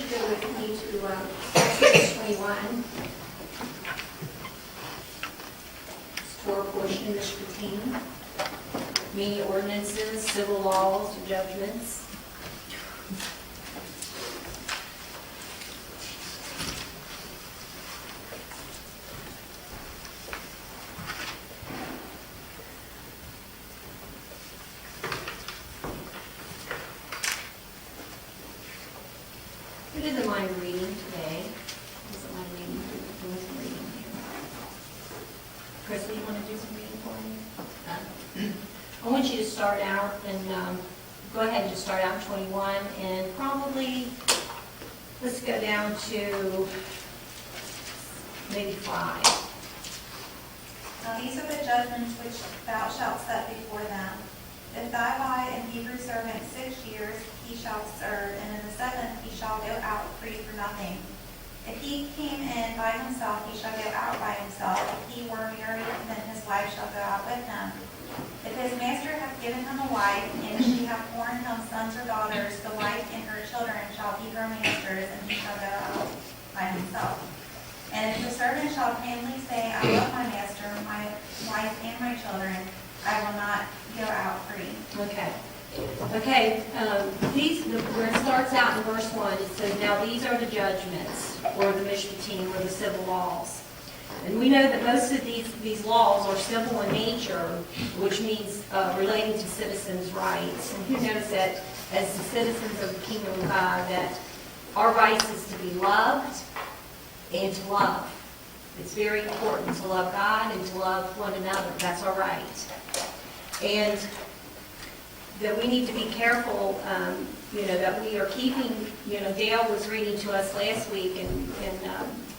to go with me to Exodus 21. It's Torah portion in Mishpatim, meaning ordinances, civil laws, and judgments. Who doesn't mind reading today? Doesn't mind reading? Who isn't reading here? Chris, do you want to do some reading for me? I want you to start out and go ahead and just start out in 21 and probably let's go down to maybe 5. Now these are the judgments which thou shalt set before them. If thou buy an Hebrew servant 6 years, he shall serve, and in the 7th he shall go out free for nothing. If he came in by himself, he shall go out by himself. If he were married, then his wife shall go out with him. If his master hath given him a wife, and she hath borne him sons or daughters, the wife and her children shall be her master's, and he shall go out by himself. And if the servant shall plainly say, I love my master, my wife, and my children, I will not go out free. Okay. Okay, where it starts out in verse 1, it says, now these are the judgments, or the Mishpatim, or the civil laws. And we know that most of these laws are civil in nature, which means relating to citizens' rights. And who knows that as the citizens of the kingdom of God, that our rights is to be loved and to love. It's very important to love God and to love one another. That's our right. And that we need to be careful, that we are keeping, Dale was reading to us last week in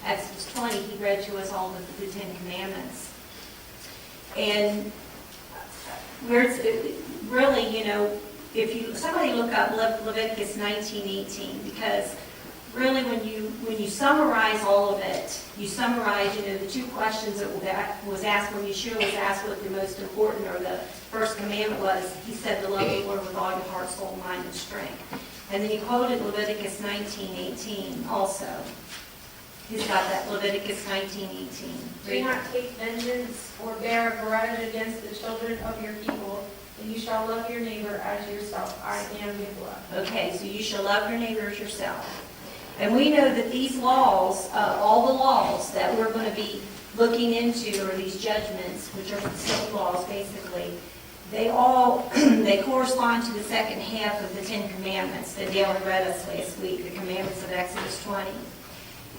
Exodus 20, he read to us all the 10 Commandments. And where it's really, if somebody look up Leviticus 19:18, because really when you summarize all of it, you summarize, the 2 questions that was asked when Yeshua was asked what the most important or the first commandment was. He said to love the Lord with all your heart, soul, mind, and strength. And then he quoted Leviticus 19:18 also. He's got that Leviticus 19:18. Do not take vengeance or bear a grudge against the children of your people, and you shall love your neighbor as yourself. I am Yehovah. Okay, so you shall love your neighbor as yourself. And we know that these laws, all the laws that we're going to be looking into, or these judgments, which are civil laws basically, they correspond to the second half of the 10 Commandments that Dale read us last week, the commandments of Exodus 20.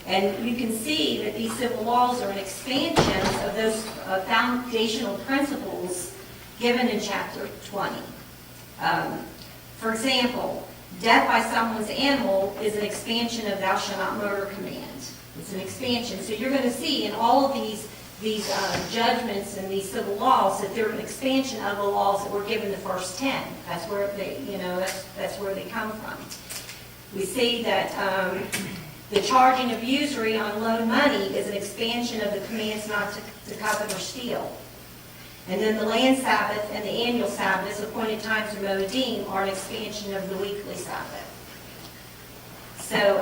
And you can see that these civil laws are an expansion of those foundational principles given in chapter 20. For example, death by someone's animal is an expansion of thou shalt not murder command. It's an expansion. So you're going to see in all of these judgments and these civil laws that they're an expansion of the laws that were given the first 10. That's where they, that's where they come from. We see that the charging of usury on loan money is an expansion of the commands not to covet or steal. And then the land Sabbath and the annual Sabbaths, appointed times of Moedim, are an expansion of the weekly Sabbath. So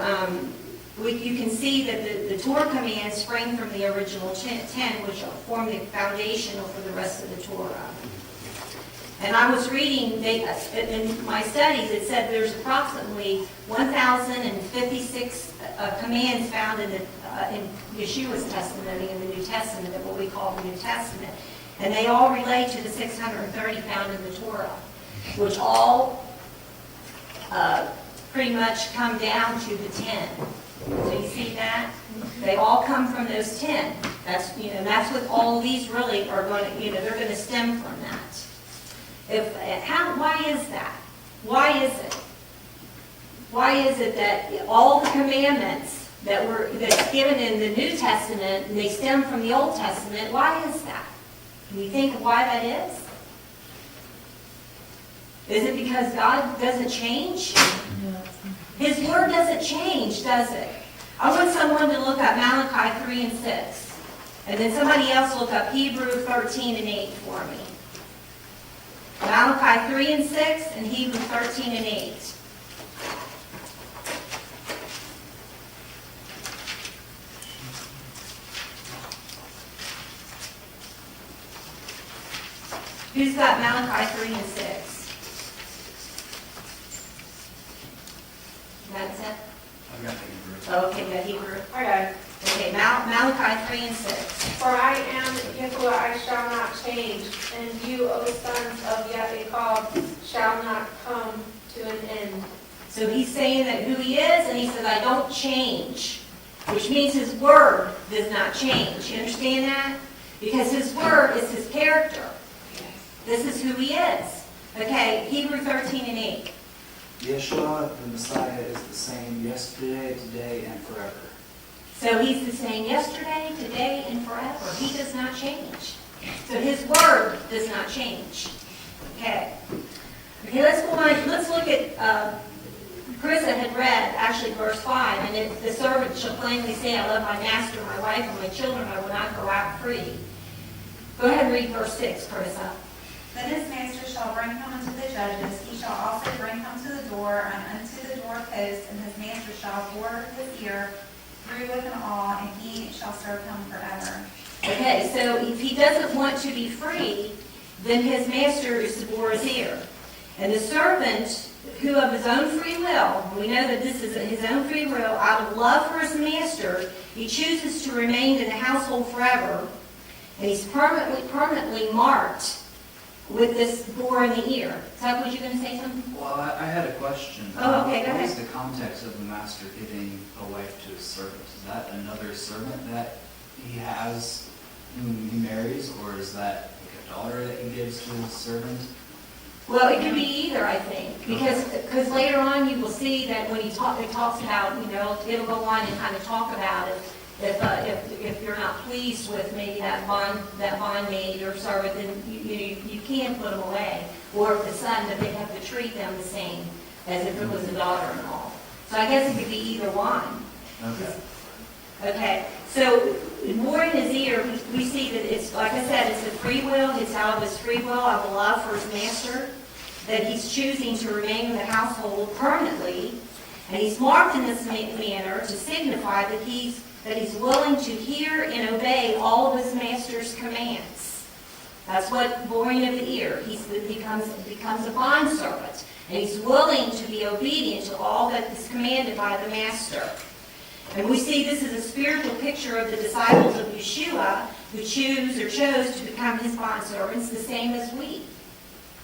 you can see that the Torah commands spring from the original 10, which form the foundational for the rest of the Torah. And I was reading, in my studies, it said there's approximately 1,056 commands found in Yeshua's testimony in the New Testament, of what we call the New Testament. And they all relate to the 630 found in the Torah, which all pretty much come down to the 10. So you see that? They all come from those 10. That's what all these really are going to, they're going to stem from that. Why is that? Why is it? Why is it that all the commandments that's given in the New Testament, and they stem from the Old Testament, why is that? Can you think of why that is? Is it because God doesn't change? His word doesn't change, does it? I want someone to look up Malachi 3 and 6. And then somebody else look up Hebrew 13 and 8 for me. Malachi 3 and 6 and Hebrew 13 and 8. Who's got Malachi 3 and 6? That's it? I've got the Hebrew. Oh, okay, you got Hebrew. I got it. Okay, Malachi 3 and 6. For I am Yahuwah, I shall not change, and you, O sons of Yaakov, shall not come to an end. So he's saying that who he is, and he says, I don't change, which means his word does not change. You understand that? Because his word is his character. This is who he is. Okay, Hebrew 13 and 8. Yeshua, the Messiah, is the same yesterday, today, and forever. So he's the same yesterday, today, and forever. He does not change. So his word does not change. Okay. Okay, let's go on. Let's look at, Carissa had read, actually, verse 5, and the servant shall plainly say, I love my master, my wife, and my children. I will not go out free. Go ahead and read verse 6, Carissa. Then his master shall bring him unto the judges, he shall also bring him to the door, and unto the doorpost, and his master shall bore his ear through with an awl, and he shall serve him forever. Okay, so if he doesn't want to be free, then his master is to bore his ear. And the servant, who of his own free will, we know that this is his own free will, out of love for his master, he chooses to remain in the household forever, and he's permanently marked with this bore in the ear. Tuck, was you going to say something? Well, I had a question. Oh, okay, go What ahead. is the context of the master giving a wife to his servant? Is that another servant that he has whom he marries, or is that like a daughter that he gives to his servant? Well, it could be either, I think, because later on you will see that when it talks about, it'll go on and kind of talk about it. If you're not pleased with maybe that bondmaid or servant, then you can put them away. Or if the son, that they have to treat them the same as if it was a daughter-in-law. So I guess it could be either one. Okay. Okay, so more in his ear, we see that it's, like I said, it's a free will. It's out of his free will, out of love for his master, that he's choosing to remain in the household permanently. And he's marked in this manner to signify that he's willing to hear and obey all of his master's commands. That's what boring of the ear. He becomes a bondservant, and he's willing to be obedient to all that is commanded by the master. And we see this is a spiritual picture of the disciples of Yeshua who chose to become his bondservants, the same as we.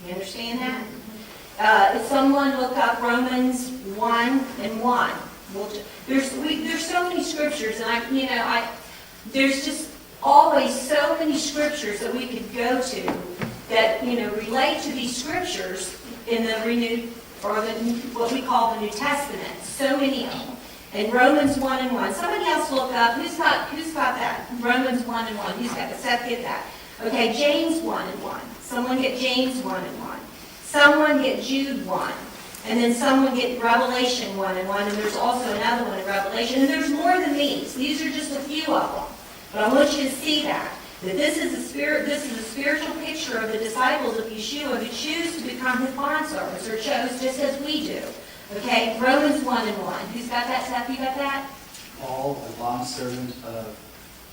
You understand that? If someone look up Romans 1 and 1. There's so many scriptures, and there's just always so many scriptures that we could go to that relate to these scriptures in the renewed, or what we call the New Testament. So many of them. And Romans 1 and 1. Somebody else look up. Who's got that? Romans 1 and 1. Who's got the Seth get that? Okay, James 1 and 1. Someone get James 1 and 1. Someone get Jude 1. And then someone get Revelation 1 and 1, and there's also another one in Revelation. And there's more than these. These are just a few of them. But I want you to see that this is a spiritual picture of the disciples of Yeshua who choose to become his bondservants, or chose just as we do. Okay, Romans 1 and 1. Who's got that, Seth? You got that? Paul, a bondservant of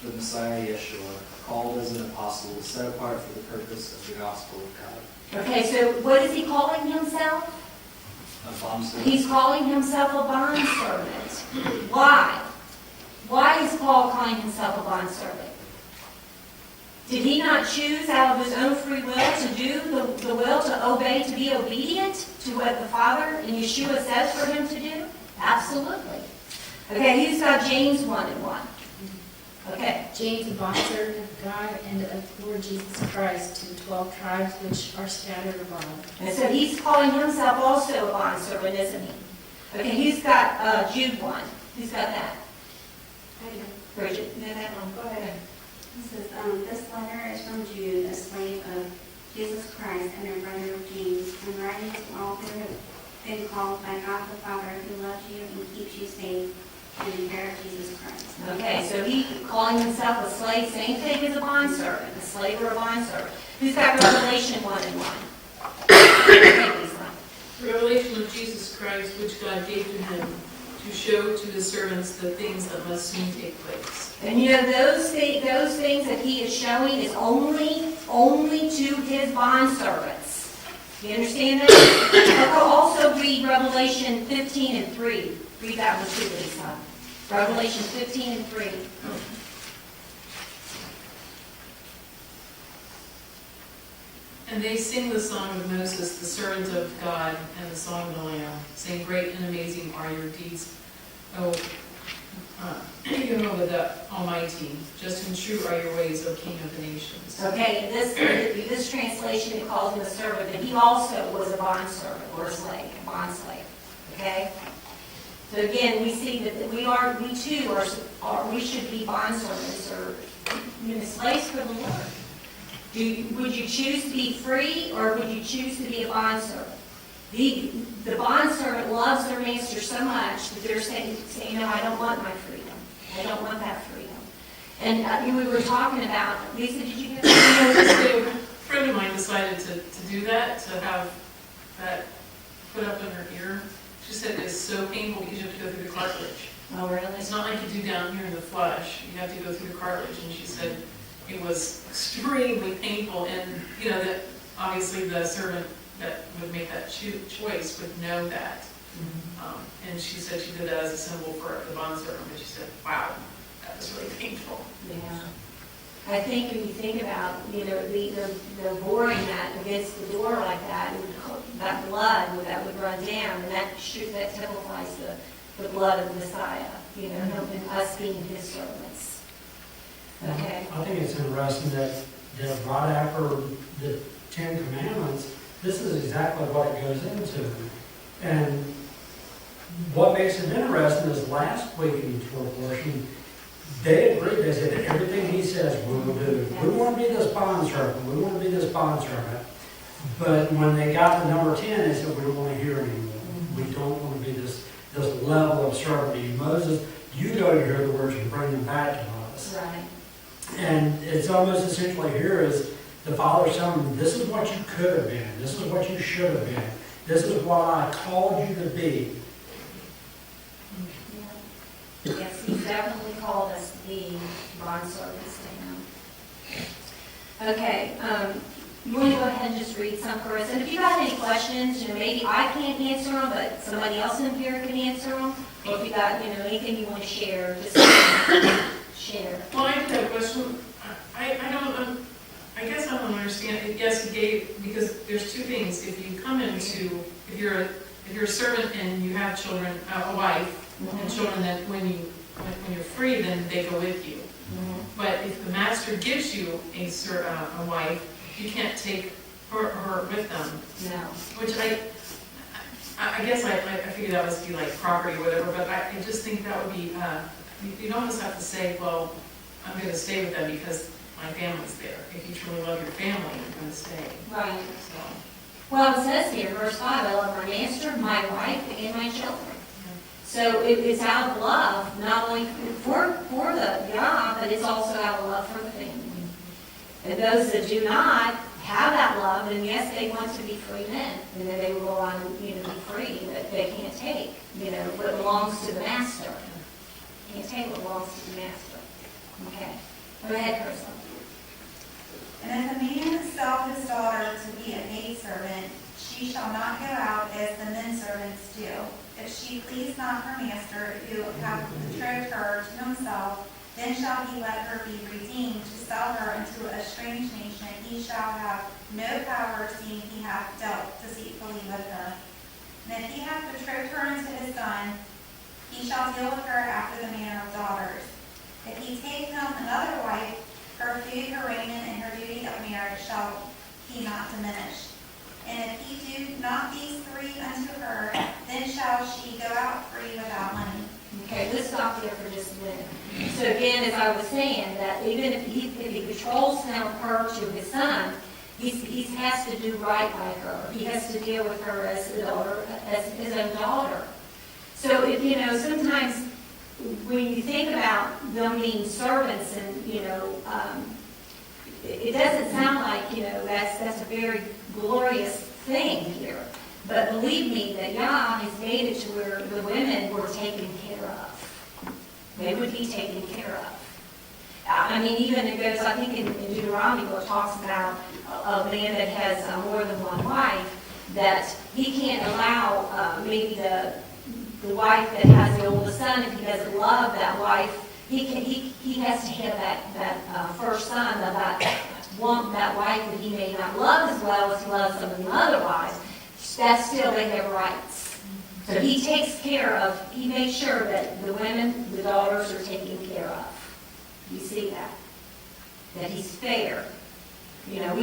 the Messiah Yeshua, called as an apostle, set apart for the purpose of the gospel of God. Okay, so what is he calling himself? A bondservant. He's calling himself a bondservant. Why? Why is Paul calling himself a bondservant? Did he not choose out of his own free will to do the will, to obey, to be obedient to what the Father and Yeshua says for him to do? Absolutely. Okay, who's got James 1 and 1? Okay. James, a bondservant of God and of Lord Jesus Christ, to the 12 tribes which are scattered abroad. And so he's calling himself also a bondservant, isn't he? Okay, who's got Jude 1? Who's got that? I do. Bridget, you know that one? Go ahead. This says, this letter is from Jude, a slave of Jesus Christ and a brother of James. I'm writing to all who have been called by God the Father, who loves you and keeps you safe in the care of Jesus Christ. Okay, so he calling himself a slave, same thing as a bondservant, a slave or a bondservant. Who's got Revelation 1 and 1? Okay, Lisa. Revelation of Jesus Christ, which God gave to him, to show to his servants the things that must soon take place. And those things that he is showing is only only to his bondservants. You understand that? Also read Revelation 15:3. Read that one too, Lisa. Revelation 15:3. And they sing the song of Moses, the servant of God, and the song of the Lamb, saying, "Great and amazing are your deeds, O Jehovah the Almighty. Just and true are your ways, O King of the nations." Okay, in this translation, it calls him a servant, but he also was a bondservant or a slave, a bondslave. Okay? So again, we see that we too we should be bondservants or slaves for the Lord. Would you choose to be free, or would you choose to be a bondservant? The bondservant loves their master so much that they're saying, no, I don't want my freedom. I don't want that freedom. And we were talking about, Lisa, did you get that? A friend of mine decided to do that, to have that put up in her ear. She said it's so painful because you have to go through the cartilage. Oh, really? It's not like you do down here in the flesh. You have to go through the cartilage. And she said it was extremely painful. And, that obviously the servant that would make that choice would know that. And she said she did that as a symbol for the bondservant. And she said, wow, that was really painful. Yeah. I think when you think about, the boring that against the door like that, and that blood that would run down, and that typifies the blood of the Messiah, and us being his servants. Okay. I think it's interesting that right after the Ten Commandments, this is exactly what it goes into. And what makes it interesting is last week in the Torah portion, they agreed. They said everything he says we will do. We want to be this bondservant. We want to be this bondservant. But when they got to number 10, they said we don't want to hear anymore. We don't want to be this level of servant. Moses, you go to hear the words and bring them back to us. Right. And it's almost essentially here is the Father telling them, this is what you could have been. This is what you should have been. This is what I called you to be. Yeah. Yes, he's definitely called us to be bondservants to him. Okay, you want to go ahead and just read some for us? And if you got any questions, maybe I can't answer them, but somebody else in here can answer them. Or if you got, anything you want to share, just share. Well, I did have a question. I guess I don't understand. Yes, he gave, because there's two things. If you're a servant and you have children, a wife, and children, that when you're free, then they go with you. But if the master gives you a wife, you can't take her with them. No. Which I guess I figured that must be like property or whatever, but I just think that would be, you'd almost have to say, well, I'm going to stay with them because my family's there. If you truly love your family, you're going to stay. Right. So, Well, it says here, verse 5, I love my master, my wife, and my children. So it's out of love, not only for the Yah, but it's also out of love for the family. And those that do not have that love, and yes, they want to be free men, and then they will go on, be free, but they can't take, what belongs to the master. Can't take what belongs to the master. Okay. Go ahead, Crystal. And if a man sell his daughter to be a maidservant, she shall not go out as the men servants do. If she please not her master, who hath betrothed her to himself, then shall he let her be redeemed to sell her into a strange nation. He shall have no power, seeing he hath dealt deceitfully with her. And if he hath betrothed her unto his son, he shall deal with her after the manner of daughters. If he take him another wife, her food, her raiment, and her duty of marriage shall he not diminish. And if he do not these three unto her, then shall she go out free without money. Okay, let's stop there for just a minute. So again, as I was saying, that even if he betroths her to his son, he has to do right by her. He has to deal with her as a daughter, as his own daughter. So if sometimes when you think about them being servants, and it doesn't sound like that's a very glorious thing here. But believe me, that Yah has made it to where the women were taken care of. They would be taken care of. I mean, even it goes, I think in Deuteronomy, where it talks about a man that has more than one wife, that he can't allow maybe the wife that has the oldest son, if he doesn't love that wife, he has to have that first son of that wife that he may not love as well as he loves some of the other wives. That's still, they have rights. So he takes care of, he makes sure that the women, the daughters are taken care of. You see that? That he's fair. You know,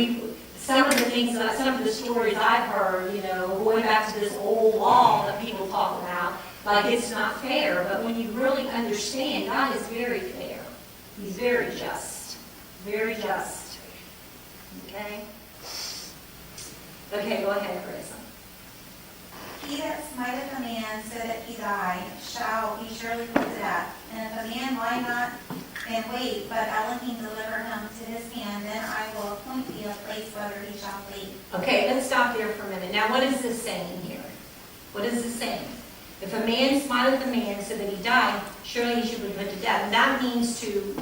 some of the things, some of the stories I've heard, you know, going back to this old law that people talk about, like it's not fair, but when you really understand, God is very fair. He's very just. Very just. Okay? Okay, go ahead, Chris. He that smiteth a man so that he die shall be surely put to death. And if a man lie not and wait, but Elohim deliver him to his hand, then I will appoint thee a place whether he shall flee. Okay, let's stop there for a minute. Now, what is this saying here? What is this saying? If a man smiteth a man so that he die, surely he should be put to death. And that means to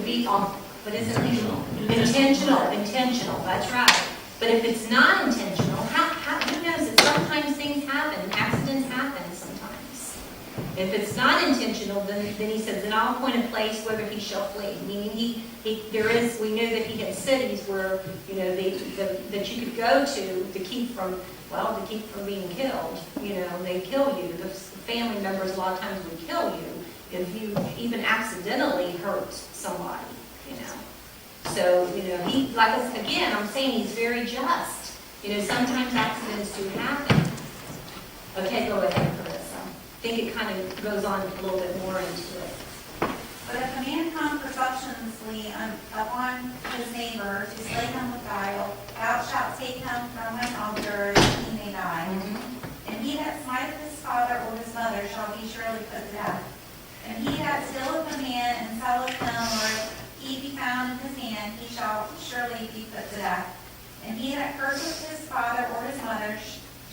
be on, what is it? Intentional, that's right. But if it's not intentional, who knows that sometimes things happen, accidents happen sometimes. If it's not intentional, then he says, then I'll appoint a place whether he shall flee. Meaning we know that he had cities where, you know, that you could go to keep from being killed. You know, they kill you. The family members a lot of times would kill you if you even accidentally hurt somebody, you know. So, you know, I'm saying he's very just. You know, sometimes accidents do happen. Okay, go ahead, Chris. I think it kind of goes on a little bit more into it. But if a man come presumptuously upon his neighbor to slay him with guile, thou shalt take him from him altar that he may die. And he that smiteth his father or his mother shall be surely put to death. And he that stealeth a man and selleth him, or he be found in his hand, he shall surely be put to death. And he that curseth his father or his mother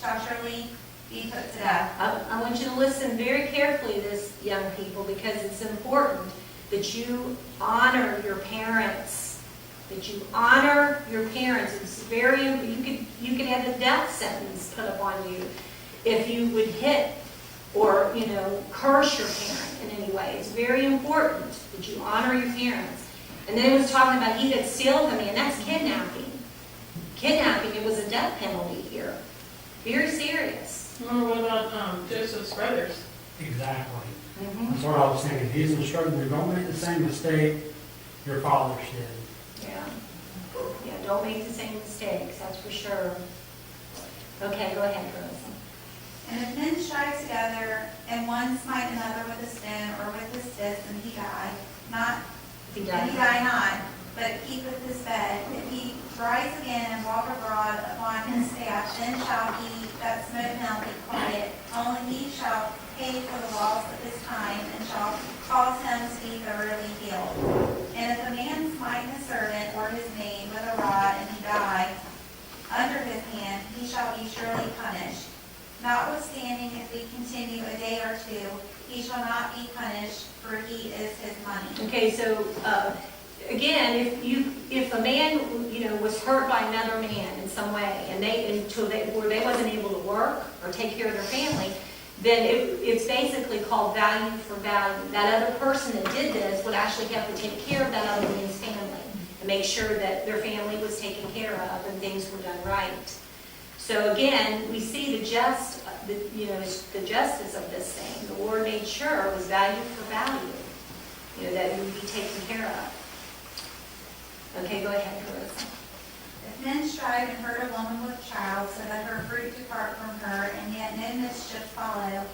shall surely be put to death. I want you to listen very carefully to this, young people, because it's important that you honor your parents. That you honor your parents. It's very, you could have a death sentence put upon you if you would hit or, you know, curse your parent in any way. It's very important that you honor your parents. And then it was talking about he that stealeth a man. That's kidnapping. Kidnapping, it was a death penalty here. Very serious. Remember what about Joseph's brothers? Exactly. Mm-hmm. That's what I was thinking. He's instructing you, don't make the same mistake your fathers did. Yeah. Yeah, don't make the same mistakes, that's for sure. Okay, go ahead, Rose. And if men strive together, and one smite another with a stone or with his fist, and he die not, but keepeth his bed, if he rise again and walk abroad upon his staff, then shall he that smote him be quiet. Only he shall pay for the loss of his time, and shall cause him to be thoroughly healed. And if a man smite his servant or his maid with a rod, and he die under his hand, he shall be surely punished. Notwithstanding, if we continue a day or two, he shall not be punished, for he is his money. Okay, so again, if a man, you know, was hurt by another man in some way, and where they wasn't able to work or take care of their family, then it's basically called value for value. That other person that did this would actually have to take care of that other man's family and make sure that their family was taken care of and things were done right. So again, we see the justice of this thing. The Lord made sure it was value for value, you know, that it would be taken care of. Okay, go ahead, Carissa. If men strive and hurt a woman with child, so that her fruit depart from her, and yet no mischief follow,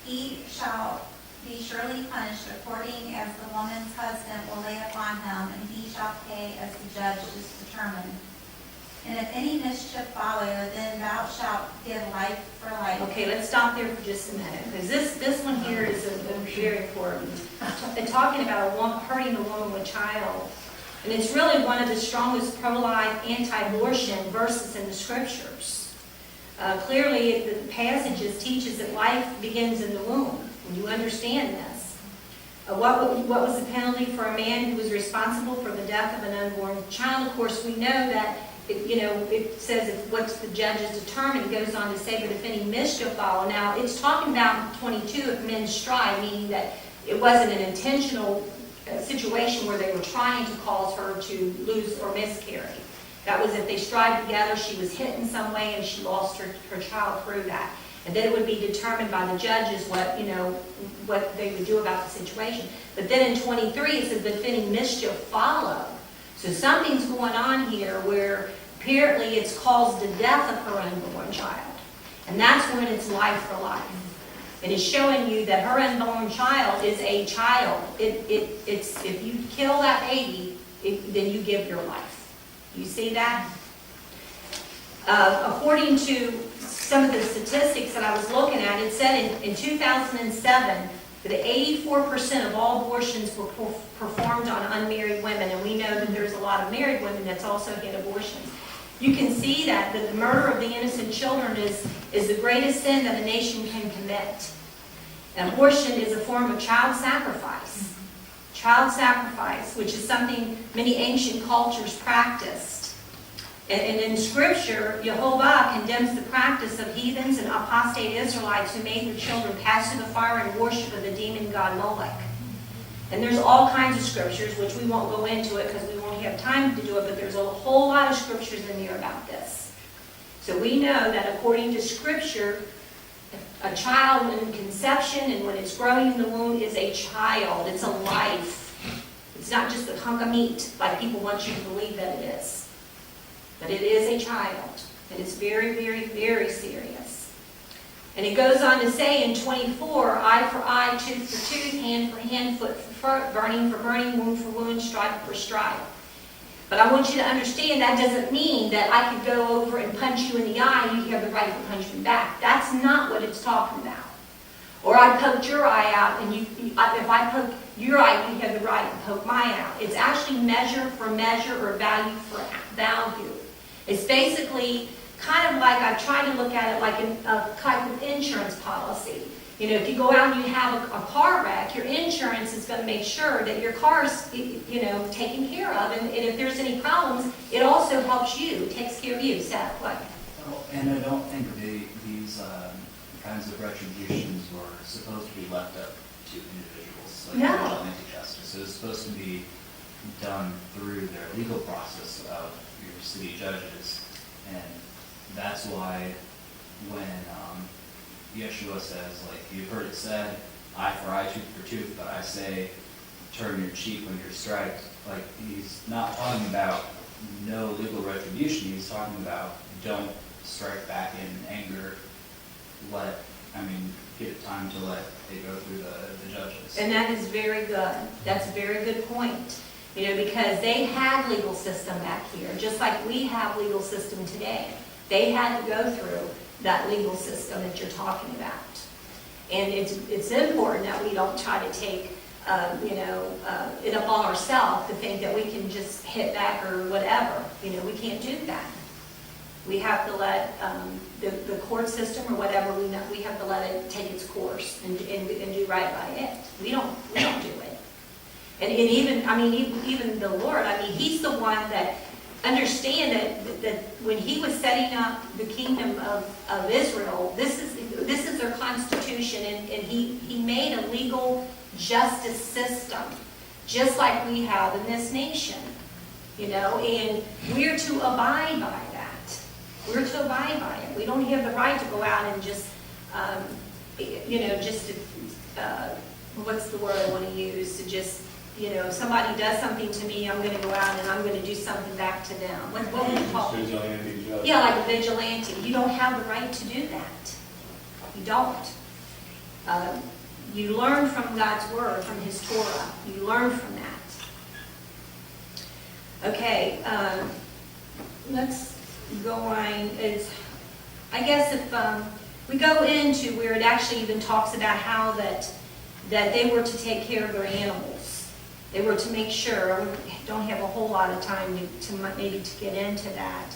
he shall be surely punished according as the woman's husband will lay upon him, and he shall pay as the judge is determined. And if any mischief follow, then thou shalt give life for life. Okay, let's stop there for just a minute, because this one here is very important. And talking about a woman, hurting a woman with child, and it's really one of the strongest pro-life, anti-abortion verses in the Scriptures. Clearly, the passages teaches that life begins in the womb, and you understand this. What was the penalty for a man who was responsible for the death of an unborn child? Of course, we know that, it says what's the judge's determined. It goes on to say, but if any mischief follow. Now, it's talking about 22 of men's strife, meaning that it wasn't an intentional situation where they were trying to cause her to lose or miscarry. That was if they strived together, she was hit in some way, and she lost her child through that. And then it would be determined by the judges what they would do about the situation. But then in 23, it says, but if any mischief follow. So something's going on here where apparently it's caused the death of her unborn child. And that's when it's life for life. It is showing you that her unborn child is a child. It's if you kill that baby, then you give your life. You see that? According to some of the statistics that I was looking at, it said in 2007 that 84% of all abortions were performed on unmarried women, and we know that there's a lot of married women that's also get abortions. You can see that the murder of the innocent children is the greatest sin that a nation can commit. And abortion is a form of child sacrifice. Child sacrifice, which is something many ancient cultures practiced. And in Scripture, Jehovah condemns the practice of heathens and apostate Israelites who made their children pass through the fire and worship of the demon god Molech. And there's all kinds of scriptures, which we won't go into it because we won't have time to do it, but there's a whole lot of scriptures in here about this. So we know that according to Scripture, a child in conception and when it's growing in the womb is a child. It's a life. It's not just a hunk of meat like people want you to believe that it is. But it is a child. And it's very, very, very serious. And it goes on to say in 24, eye for eye, tooth for tooth, hand for hand, foot for foot, burning for burning, wound for wound, stripe for stripe. But I want you to understand that doesn't mean that I could go over and punch you in the eye and you have the right to punch me back. That's not what it's talking about. Or I poked your eye out and if I poke your eye, you have the right to poke my eye out. It's actually measure for measure or value for value. It's basically kind of like, I've tried to look at it like a type of insurance policy. If you go out and you have a car wreck, your insurance is going to make sure that your car's, taken care of. And if there's any problems, it also helps you, takes care of you. Seth, what? And I don't think these kinds of retributions were supposed to be left up to individuals. Like No. vigilante justice. It was supposed to be done through their legal process of your city judges. And that's why when Yeshua says, like, you've heard it said, eye for eye, tooth for tooth, but I say, turn your cheek when you're striped. Like, he's not talking about no legal retribution. He's talking about don't strike back in anger. Give time to let it go through the judges. And that is very good. That's a very good point. Because they had legal system back here, just like we have legal system today. They had to go through that legal system that you're talking about. And it's important that we don't try to take, it up on ourselves to think that we can just hit back or whatever. We can't do that. We have to let the court system or whatever, we have to let it take its course and do right by it. We don't do it. And even the Lord, He's the one that understand that when He was setting up the kingdom of Israel, this is their constitution, and He made a legal justice system, just like we have in this nation, and we're to abide by that. We're to abide by it. We don't have the right to go out and just, what's the word I want to use, to just, if somebody does something to me, I'm going to go out and I'm going to do something back to them. What would you call it? Vigilante judge. Yeah, like a vigilante. You don't have the right to do that. You don't. You learn from God's Word, from His Torah. You learn from that. Okay, let's go on. I guess if we go into where it actually even talks about how that they were to take care of their animals. They were to make sure. I don't have a whole lot of time to maybe to get into that.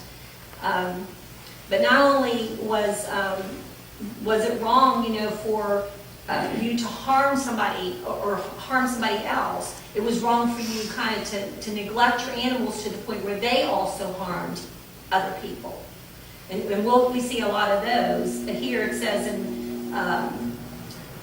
But not only was it wrong, for you to harm somebody or harm somebody else. It was wrong for you kind of to neglect your animals to the point where they also harmed other people. And we see a lot of those. Here it says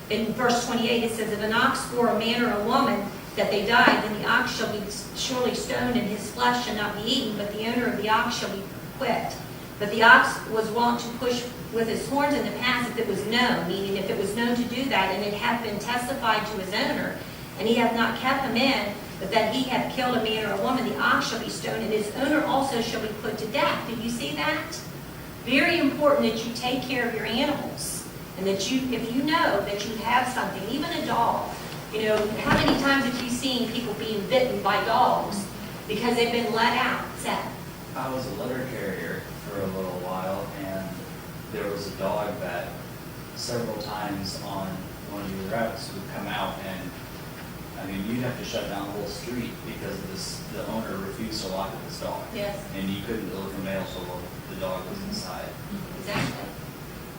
in verse 28, it says, if an ox or a man or a woman that they died, then the ox shall be surely stoned, and his flesh shall not be eaten, but the owner of the ox shall be whipped. But the ox was wont to push with his horns in the path if it was known, meaning if it was known to do that, and it hath been testified to his owner, and he hath not kept him in, but that he hath killed a man or a woman, the ox shall be stoned, and his owner also shall be put to death. Did you see that? Very important that you take care of your animals, and that you, if you know that you have something, even a dog, you know, how many times have you seen people being bitten by dogs because they've been let out? Seth? I was a letter carrier for a little while, and there was a dog that several times on one of your routes would come out, and I mean, you'd have to shut down the whole street because the owner refused to lock up his dog. Yes. And you couldn't deliver mail till the dog was inside. Exactly.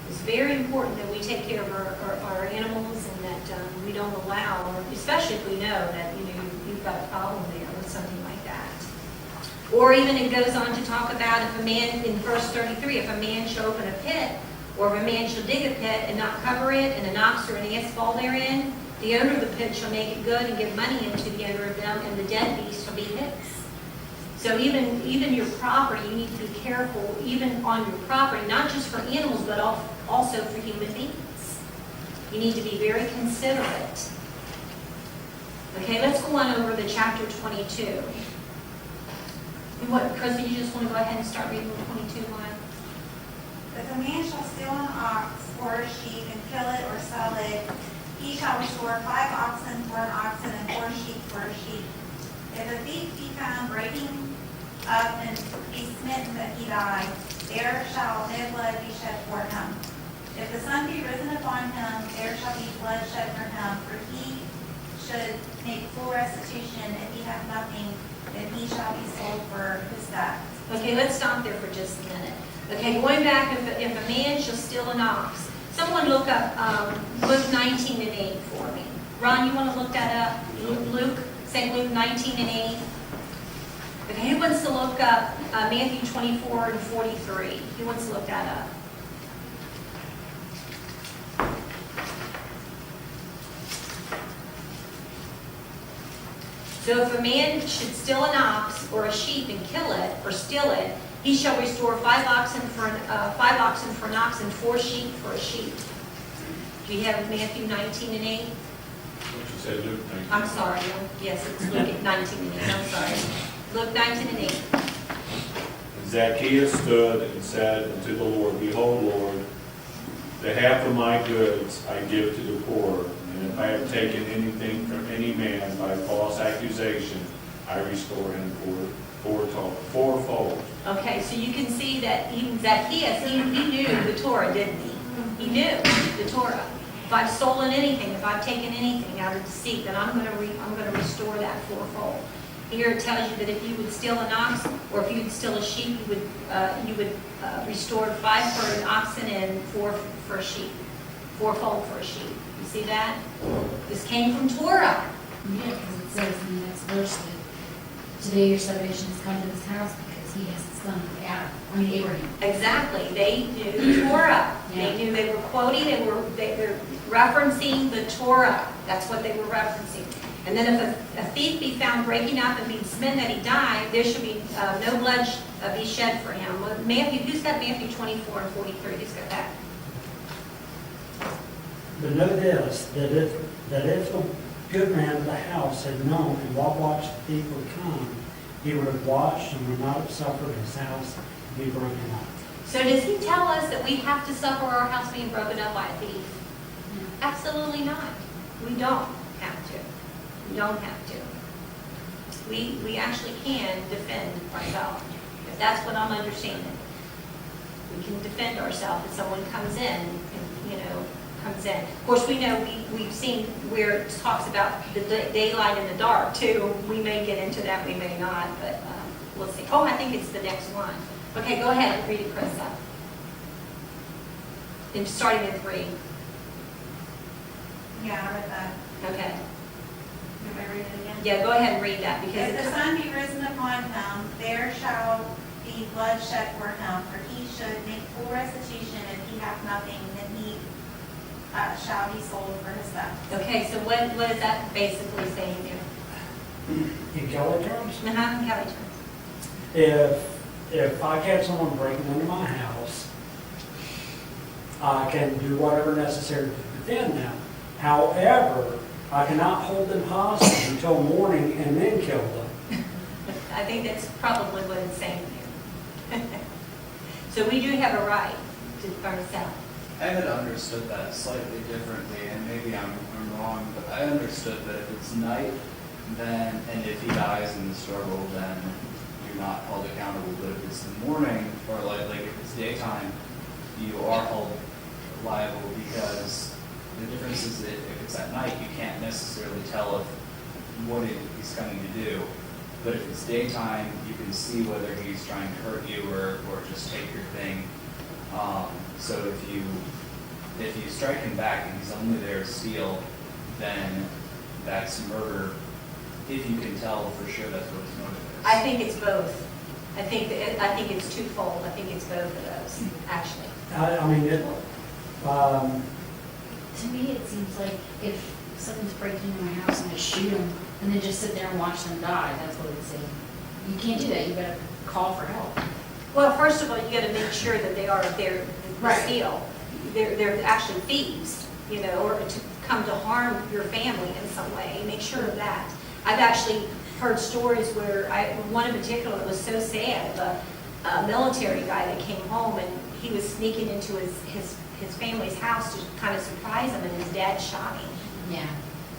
It's very important that we take care of our animals, and that we don't allow, or especially if we know that, you know, you've got a problem there with something like that. Or even it goes on to talk about if a man, in verse 33, if a man shall open a pit, or if a man shall dig a pit and not cover it, and an ox or an ass fall therein, the owner of the pit shall make it good and give money into the owner of them, and the dead beast shall be his. So even your property, you need to be careful, even on your property, not just for animals, but also for human beings. You need to be very considerate. Okay, let's go on over to chapter 22. And what, Chris, you just want to go ahead and start reading 22, Maya? If a man shall steal an ox or a sheep and kill it or sell it, he shall restore 5 oxen for an oxen and 4 sheep for a sheep. If a thief be found breaking up and be smitten that he die, there shall no blood be shed for him. If the sun be risen upon him, there shall be blood shed for him, for he should make full restitution. If he have nothing, then he shall be sold for his debt. Okay, let's stop there for just a minute. Okay, going back, if a man shall steal an ox, someone look up Luke 19 and 8 for me. Ron, you want to look that up? Luke, say Luke 19 and 8. Okay, who wants to look up Matthew 24 and 43? Who wants to look that up? So if a man should steal an ox or a sheep and kill it or steal it, he shall restore 5 oxen for an ox and 4 sheep for a sheep. Do you have Matthew 19 and 8? What you said, Luke 19. I'm sorry. Yes, it's Luke 19 and 8. I'm sorry. Luke 19 and 8. Zacchaeus stood and said unto the Lord, Behold, Lord, the half of my goods I give to the poor, and if I have taken anything from any man by false accusation, I restore him fourfold. Okay, so you can see that even Zacchaeus, he knew the Torah, didn't he? He knew the Torah. If I've stolen anything, if I've taken anything out of deceit, then I'm going to restore that fourfold. Here it tells you that if you would steal an ox, or if you would steal a sheep, you would restore 5 for an oxen and 4 for a sheep, fourfold for a sheep. You see that? This came from Torah. Yeah, because it says in the next verse that today your salvation has come to this house because he has the son of Abraham. Exactly. They knew Torah. They knew, they were quoting, they were referencing the Torah. That's what they were referencing. And then if a thief be found breaking up and being smitten that he died, there should be no blood be shed for him. Matthew, who's got Matthew 24 and 43? Who's got that? But know this, that if a good man of the house had known and what watched the thief would come, he would have watched and would not have suffered his house to be broken up. So does he tell us that we have to suffer our house being broken up by a thief? No. Absolutely not. We don't have to. We don't have to. We actually can defend ourselves. If that's what I'm understanding. We can defend ourselves if someone comes in and, comes in. Of course, we know we've seen where it talks about the daylight and the dark too. We may get into that, we may not, but we'll see. Oh, I think it's the next one. Okay, go ahead and read it, Krista. And starting at 3. Yeah, I read that. Okay. Can I read it again? Yeah, go ahead and read that, because If the sun be risen upon him, there shall be blood shed for him, for he should make full restitution. If he hath nothing, then he shall be sold for his theft. okay, so what is that basically saying there? In Kelly terms, Kelly, if I catch someone breaking into my house, I can do whatever necessary to defend them. However, I cannot hold them hostage until morning and then kill them. I think that's probably what it's saying here. So we do have a right to burn us out. I had understood that slightly differently, and maybe I'm wrong, but I understood that if it's night, then, and if he dies in the struggle, then you're not held accountable. But if it's the morning, or like if it's daytime, you are held liable, because the difference is that if it's at night, you can't necessarily tell if what he's coming to do. But if it's daytime, you can see whether he's trying to hurt you or just take your thing. So if you strike him back and he's only there to steal, then that's murder. If you can tell for sure that's what his motive is. I think it's both. I think it's twofold. I think it's both of those, actually. I mean, To me, it seems like if someone's breaking into my house and I shoot them and then just sit there and watch them die, that's what it's saying. You can't do that. You gotta call for help. Well, first of all, you got to make sure that they're Right. steal. They're actually thieves, or to come to harm your family in some way. Make sure of that. I've actually heard stories where one in particular was so sad. A military guy that came home and he was sneaking into his family's house to kind of surprise him, and his dad shot him. Yeah.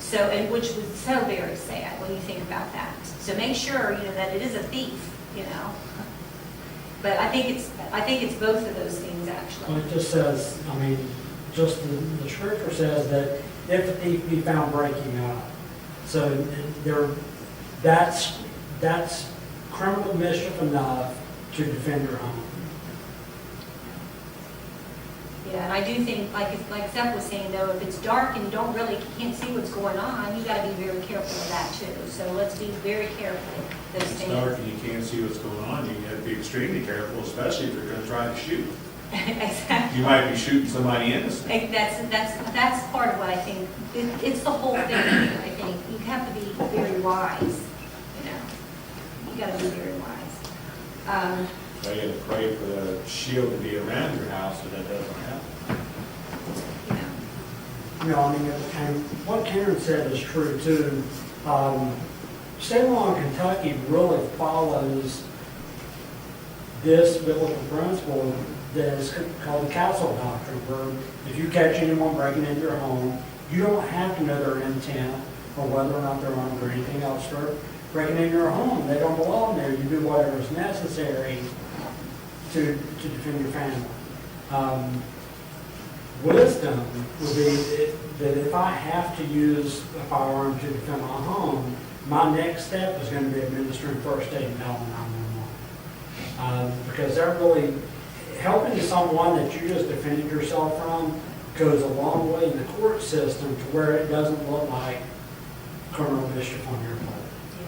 So, and which was so very sad when you think about that. So make sure, that it is a thief, But I think it's both of those things, actually. well, it just says, I mean, just the scripture says that if a thief be found breaking out. So that's criminal mischief enough to defend your home. Yeah, and I do think, like Seth was saying, though, if it's dark and you can't see what's going on, you got to be very careful of that too. So let's be very careful of those It's things. dark and you can't see what's going on, you have to be extremely careful, especially if you're gonna try to shoot. Exactly. You might be shooting somebody innocent. That's part of what I think. It's the whole thing. I think you have to be very wise. You got to be very wise. So you gotta pray for the shield to be around your house so that doesn't happen. I mean, and what Karen said is true too. State law in Kentucky really follows this biblical principle that is called the castle doctrine, where if you catch anyone breaking into your home, you don't have to know their intent or whether or not they're armed or anything else for breaking into your home. They don't belong there. You do whatever is necessary to defend your family. Wisdom would be that if I have to use a firearm to defend my home, my next step is going to be administering first aid and calling 911. Because that really, helping someone that you just defended yourself from goes a long way in the court system to where it doesn't look like criminal mischief on your part.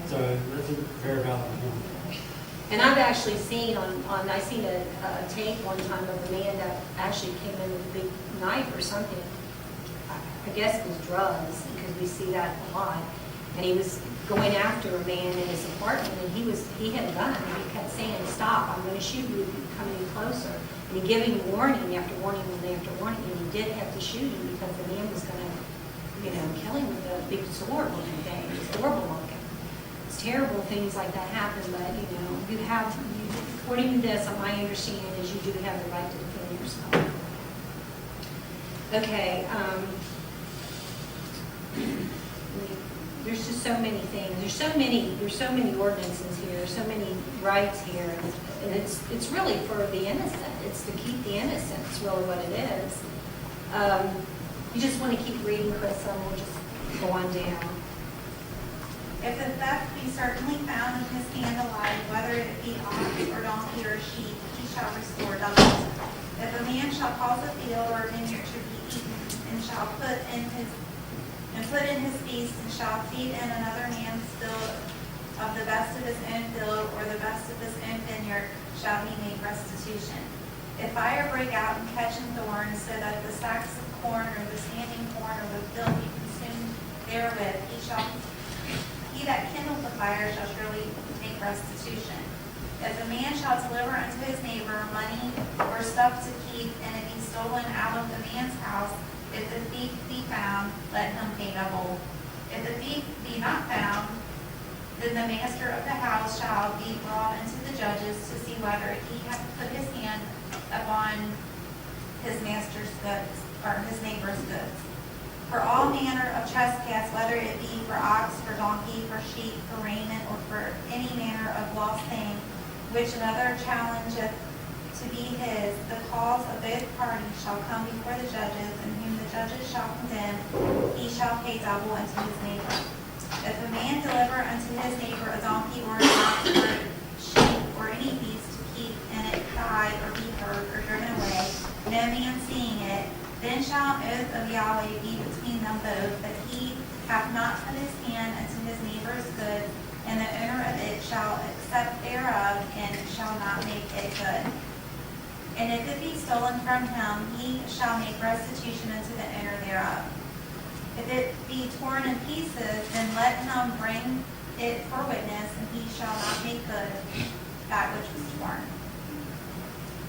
So that's a very valid point. And I've actually seen I seen a tape one time of a man that actually came in with a big knife or something. I guess it was drugs, because we see that a lot. And he was going after a man in his apartment, and he had a gun, and he kept saying, "Stop, I'm going to shoot you if you come any closer." And he gave him warning after warning after warning, and he did have to shoot him because the man was going to, kill him with a big sword looking thing. It was horrible looking. It's terrible things like that happen, but according to this, my understanding is you do have the right to defend yourself. Okay. There's just so many things. There's so many ordinances here, so many rights here, and it's really for the innocent. It's to keep the innocent. It's really what it is. You just want to keep reading, Chris, and we'll just go on down. If the theft be certainly found in his hand alive, whether it be ox or donkey or sheep, he shall restore double. If a man shall cause a field or a vineyard to be eaten, and shall put in his put in his feast and shall feed in another man's field of the best of his own field or the best of his own vineyard, shall he make restitution. If fire break out and catch in thorns, so that the sacks of corn or the standing corn or the field be consumed therewith, he that kindled the fire shall surely make restitution. If a man shall deliver unto his neighbor money or stuff to keep, and it be stolen out of the man's house, if the thief be found, let him pay double. If the thief be not found, then the master of the house shall be brought unto the judges to see whether he hath put his hand upon his master's goods, or his neighbor's goods. For all manner of trespass, whether it be for ox, for donkey, for sheep, for raiment, or for any manner of lost thing, which another challengeth to be his, the cause of both parties shall come before the judges, and whom the judges shall condemn, he shall pay double unto his neighbor. If a man deliver unto his neighbor a donkey or an ox or a sheep or any beast to keep, and it die or be hurt or driven away, no man seeing it, then shall an oath of Yahweh be between them both, that he hath not put his hand unto his neighbor's goods, and the owner of it shall accept thereof, and shall not make it good. And if it be stolen from him, he shall make restitution unto the owner thereof. If it be torn in pieces, then let him bring it for witness, and he shall not make good that which was torn.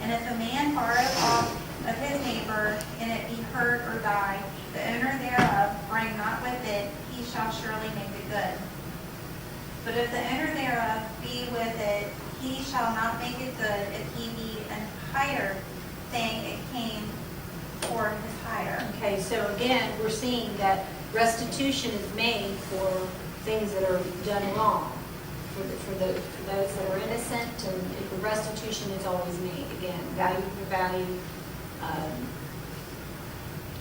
And if a man borrow off of his neighbor, and it be hurt or die, the owner thereof bring not with it, he shall surely make it good. But if the owner thereof be with it, he shall not make it good if he be an hired thing, it came for his hire. Okay, so again, we're seeing that restitution is made for things that are done wrong, for those that are innocent, and the restitution is always made. Again, value for value.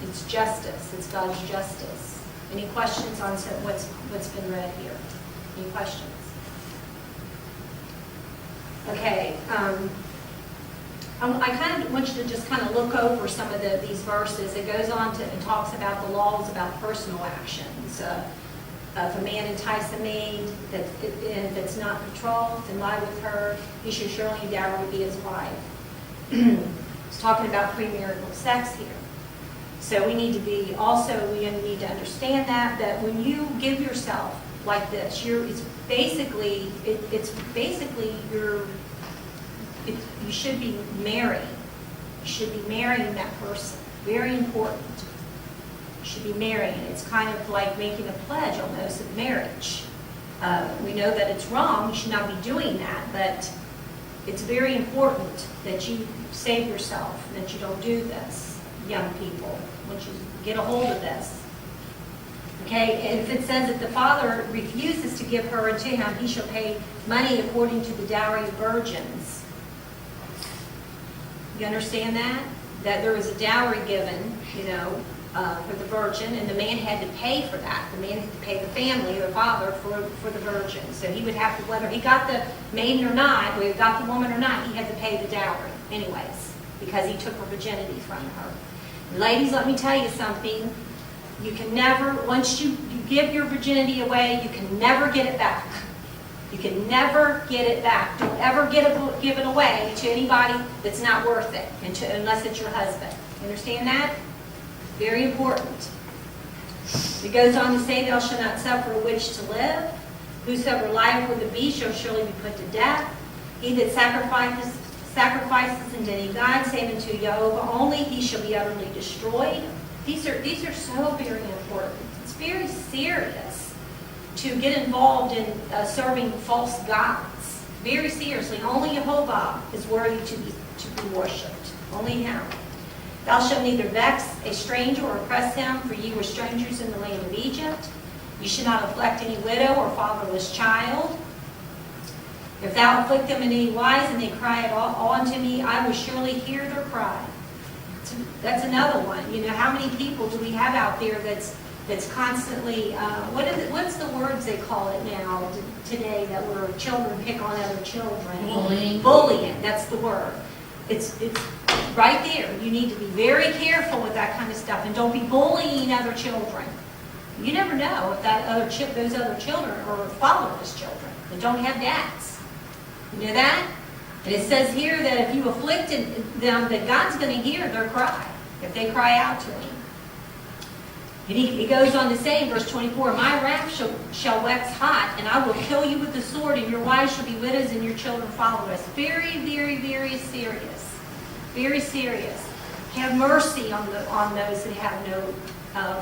It's justice. It's God's justice. Any questions on what's been read here? Any questions? Okay. I kind of want you to just kind of look over some of these verses. It goes on to and talks about the laws about personal actions. If a man entice a maid if it's not betrothed and lie with her, he should surely dowry be his wife. It's talking about premarital sex here. So we need to understand that when you give yourself like this, you should be marrying. You should be marrying that person. Very important. You should be marrying. It's kind of like making a pledge almost of marriage. We know that it's wrong. You should not be doing that, but it's very important that you save yourself, that you don't do this, young people. Once you get a hold of this. Okay, and if it says that the father refuses to give her unto him, he shall pay money according to the dowry of virgins. You understand that? That there was a dowry given, for the virgin, and the man had to pay for that. The man had to pay the family, the father, for the virgin. So he would have to, whether he got the maiden or not, whether he got the woman or not, he had to pay the dowry anyways, because he took her virginity from her. Ladies, let me tell you something. You can never, once you give your virginity away, you can never get it back. You can never get it back. Don't ever give it away to anybody that's not worth it, unless it's your husband. You understand that? Very important. It goes on to say, thou shalt not suffer a witch to live. Whosoever lieth with a beast shall surely be put to death. He that sacrifices unto any god, save unto Jehovah only, he shall be utterly destroyed. These are so very important. It's very serious to get involved in serving false gods. Very seriously. Only Jehovah is worthy to be worshipped. Only him. Thou shalt neither vex a stranger or oppress him, for ye were strangers in the land of Egypt. You should not afflict any widow or fatherless child. If thou afflict them in any wise, and they cry all unto me, I will surely hear their cry. That's another one. How many people do we have out there that's constantly, what's the words they call it now today, that where children pick on other children? Bullying. Bullying, that's the word. It's right there. You need to be very careful with that kind of stuff, and don't be bullying other children. You never know if those other children are fatherless children that don't have dads. You know that? And it says here that if you afflicted them, that God's going to hear their cry if they cry out to Him. And he goes on to say in verse 24, my wrath shall wax hot, and I will kill you with the sword, and your wives shall be widows, and your children fatherless. Very, very, very serious. Very serious. Have mercy on those that have no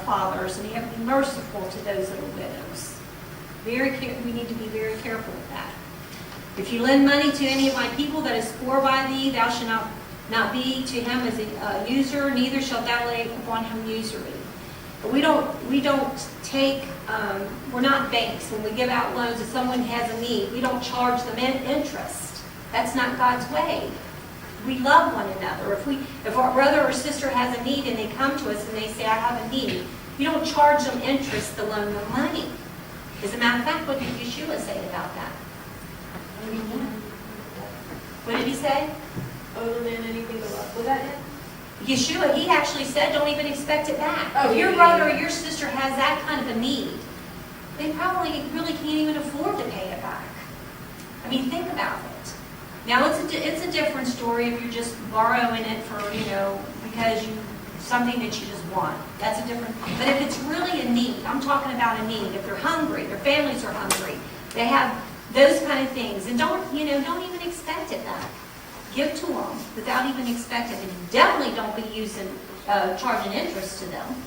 fathers, and you have to be merciful to those that are widows. We need to be very careful with that. If you lend money to any of my people that is poor by thee, thou shalt not be to him as a usurer, neither shalt thou lay upon him usury. But we don't take, we're not banks. When we give out loans, if someone has a need, we don't charge them interest. That's not God's way. We love one another. If our brother or sister has a need and they come to us and they say, I have a need, we don't charge them interest to loan them money. As a matter of fact, what did Yeshua say about that? What did he say? Owe the man anything but love. Was that it? Yeshua, he actually said, don't even expect it back. Oh, if your yeah, brother yeah. or your sister has that kind of a need, they probably really can't even afford to pay it back. I mean, think about it. Now, it's a different story if you're just borrowing it for, because something that you just want. That's a different, but if it's really a need, I'm talking about a need. If they're hungry, their families are hungry, they have those kind of things, and don't even expect it back. Give to them without even expecting it. Definitely don't be charging interest to them.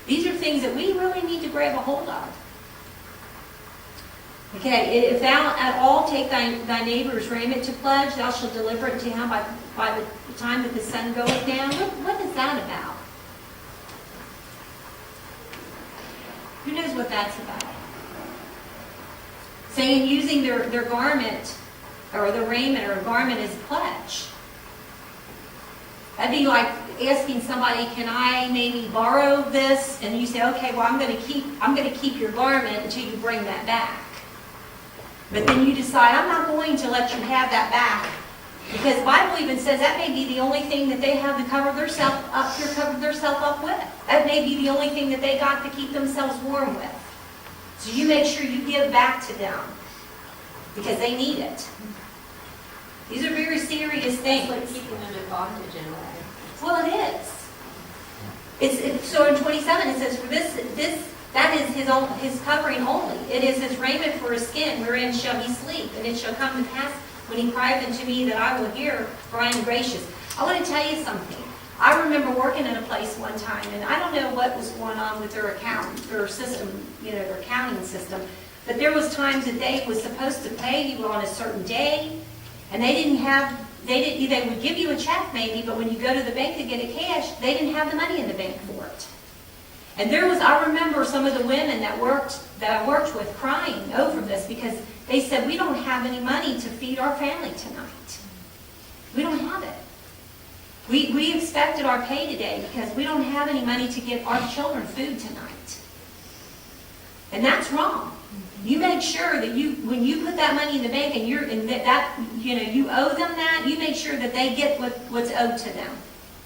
These are things that we really need to grab a hold of. Okay, if thou at all take thy neighbor's raiment to pledge, thou shalt deliver it to him by the time that the sun goeth down. What is that about? Who knows what that's about? Saying using their garment or the raiment or a garment as a pledge. That'd be like asking somebody, can I maybe borrow this? And you say, okay, well, I'm going to keep your garment until you bring that back. But then you decide, I'm not going to let you have that back. Because the Bible even says that may be the only thing that they have to cover themselves up with. That may be the only thing that they got to keep themselves warm with. So you make sure you give back to them. Because they need it. These are very serious things. It's like keeping them in bondage in a way. Well, it is. So in 27 it says, for this that is his covering only. It is his raiment for his skin, wherein shall he sleep. And it shall come to pass when he crieth unto me that I will hear, for I am gracious. I want to tell you something. I remember working in a place one time, and I don't know what was going on with their system, their accounting system, but there was times that they was supposed to pay you on a certain day, and they would give you a check maybe, but when you go to the bank to get it cash, they didn't have the money in the bank for it. And I remember some of the women that I worked with crying over this because they said, we don't have any money to feed our family tonight. We don't have it. We expected our pay today because we don't have any money to give our children food tonight. And that's wrong. You make sure that when you put that money in the bank and you owe them that, you make sure that they get what's owed to them.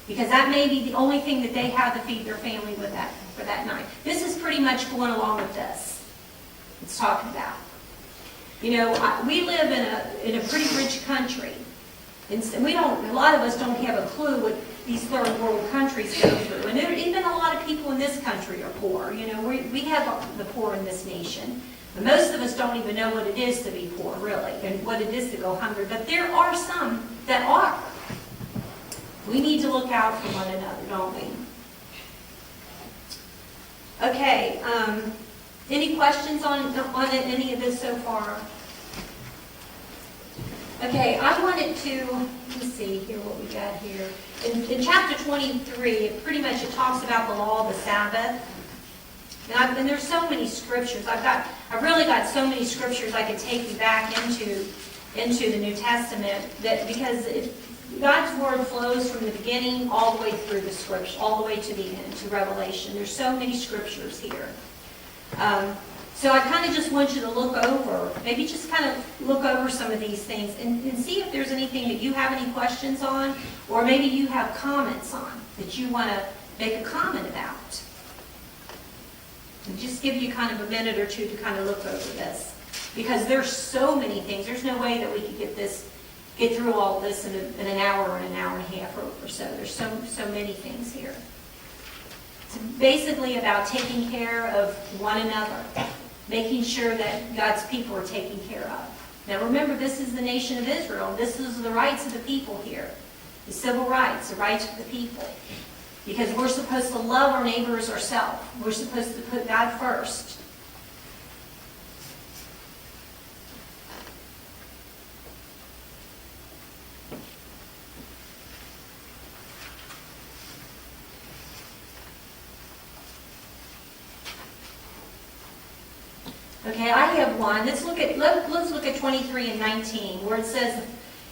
Because that may be the only thing that they have to feed their family with for that night. This is pretty much going along with this. It's talking about. We live in a pretty rich country. And a lot of us don't have a clue what these third world countries go through. And even a lot of people in this country are poor. We have the poor in this nation. But most of us don't even know what it is to be poor, really, and what it is to go hungry. But there are some that are. We need to look out for one another, don't we? Okay, any questions on any of this so far? Okay, I wanted to, let's see here what we got here. In chapter 23, it talks about the law of the Sabbath. And there's so many scriptures. I've really got so many scriptures I could take you back into the New Testament because God's word flows from the beginning all the way through the scripture, all the way to the end, to Revelation. There's so many scriptures here. So I kind of just want you to look over, maybe just kind of look over some of these things and see if there's anything that you have any questions on, or maybe you have comments on that you want to make a comment about. And just give you kind of a minute or two to kind of look over this. Because there's so many things. There's no way that we could get through all this in an hour or an hour and a half or so. There's so many things here. It's basically about taking care of one another, making sure that God's people are taken care of. Now remember, this is the nation of Israel. This is the rights of the people here. The civil rights, the rights of the people. Because we're supposed to love our neighbors ourselves. We're supposed to put God first. Okay, I have one. Let's look at 23 and 19, where it says,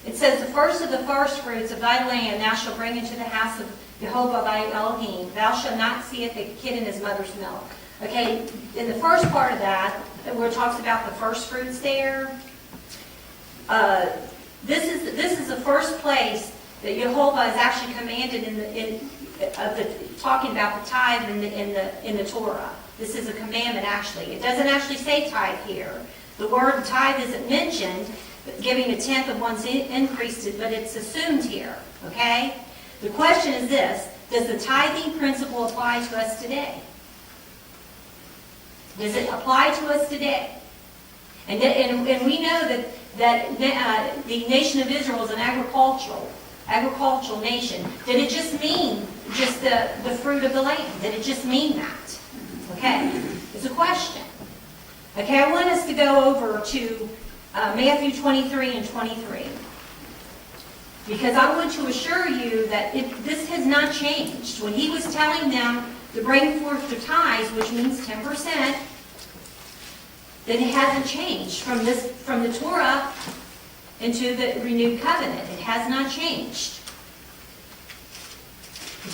the first of the first fruits of thy land thou shalt bring into the house of Jehovah thy Elohim. Thou shalt not see the kid in his mother's milk. Okay, in the first part of that, where it talks about the first fruits there, this is the first place that Jehovah is actually commanded talking about the tithe in the Torah. This is a commandment, actually. It doesn't actually say tithe here. The word tithe isn't mentioned, giving a tenth of one's increase, but it's assumed here, okay? The question is this: does the tithing principle apply to us today? Does it apply to us today? And we know that the nation of Israel is an agricultural nation. Did it just mean just the fruit of the land? Did it just mean that? Okay, it's a question. Okay, I want us to go over to Matthew 23 and 23. Because I want to assure you that this has not changed. When he was telling them to bring forth the tithes, which means 10%, that it hasn't changed from the Torah into the renewed covenant. It has not changed.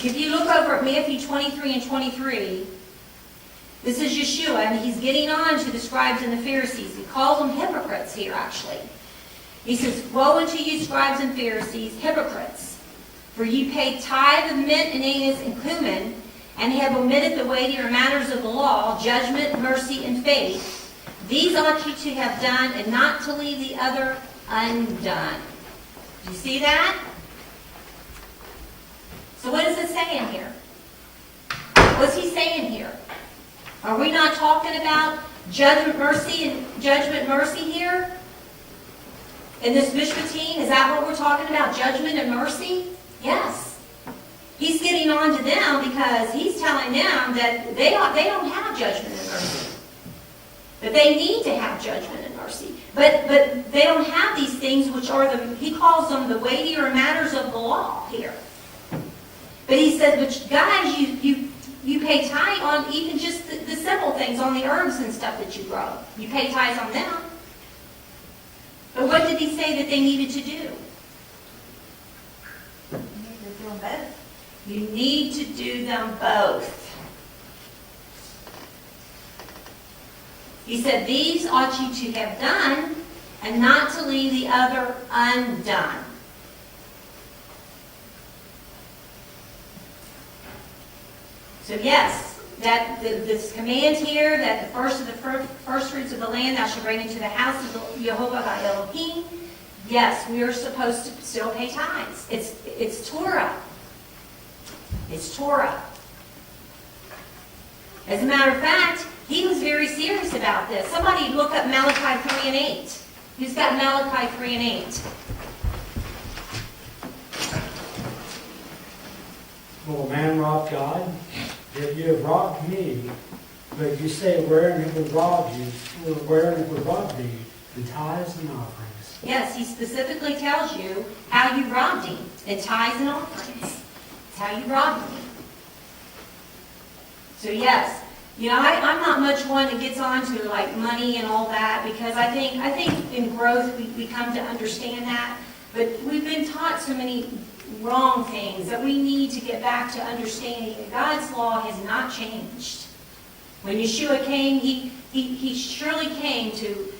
If you look over at Matthew 23 and 23, this is Yeshua, and he's getting on to the scribes and the Pharisees. He calls them hypocrites here, actually. He says, woe unto you, scribes and Pharisees, hypocrites! For ye pay tithe of mint and anise and cumin, and have omitted the weightier matters of the law, judgment, mercy, and faith. These ought you to have done, and not to leave the other undone. Do you see that? So what is it saying here? What's he saying here? Are we not talking about judgment, mercy here? In this Mishpatim, is that what we're talking about? Judgment and mercy? Yes. He's getting on to them because he's telling them that they don't have judgment and mercy. That they need to have judgment and mercy. But they don't have these things which are he calls them the weightier matters of the law here. But he said, but guys, you pay tithe on even just the simple things, on the herbs and stuff that you grow. You pay tithes on them. But what did he say that they needed to do? You need to do them both. You need to do them both. He said, these ought you to have done, and not to leave the other undone. So yes, that this command here, that the first fruits of the land thou shalt bring into the house of Jehovah thy Elohim, yes, we are supposed to still pay tithes. It's Torah. It's Torah. As a matter of fact, he was very serious about this. Somebody look up Malachi 3 and 8. Who's got Malachi 3 and 8? Will a man rob God? If you have robbed me, but you say, wherein it would rob you, or wherein it would rob thee, the tithes and offerings. Yes, he specifically tells you how you robbed him in tithes and offerings. It's how you robbed him. So yes, I'm not much one that gets on to like money and all that, because I think in growth we come to understand that. But we've been taught so many wrong things that we need to get back to understanding that God's law has not changed. When Yeshua came, he surely came to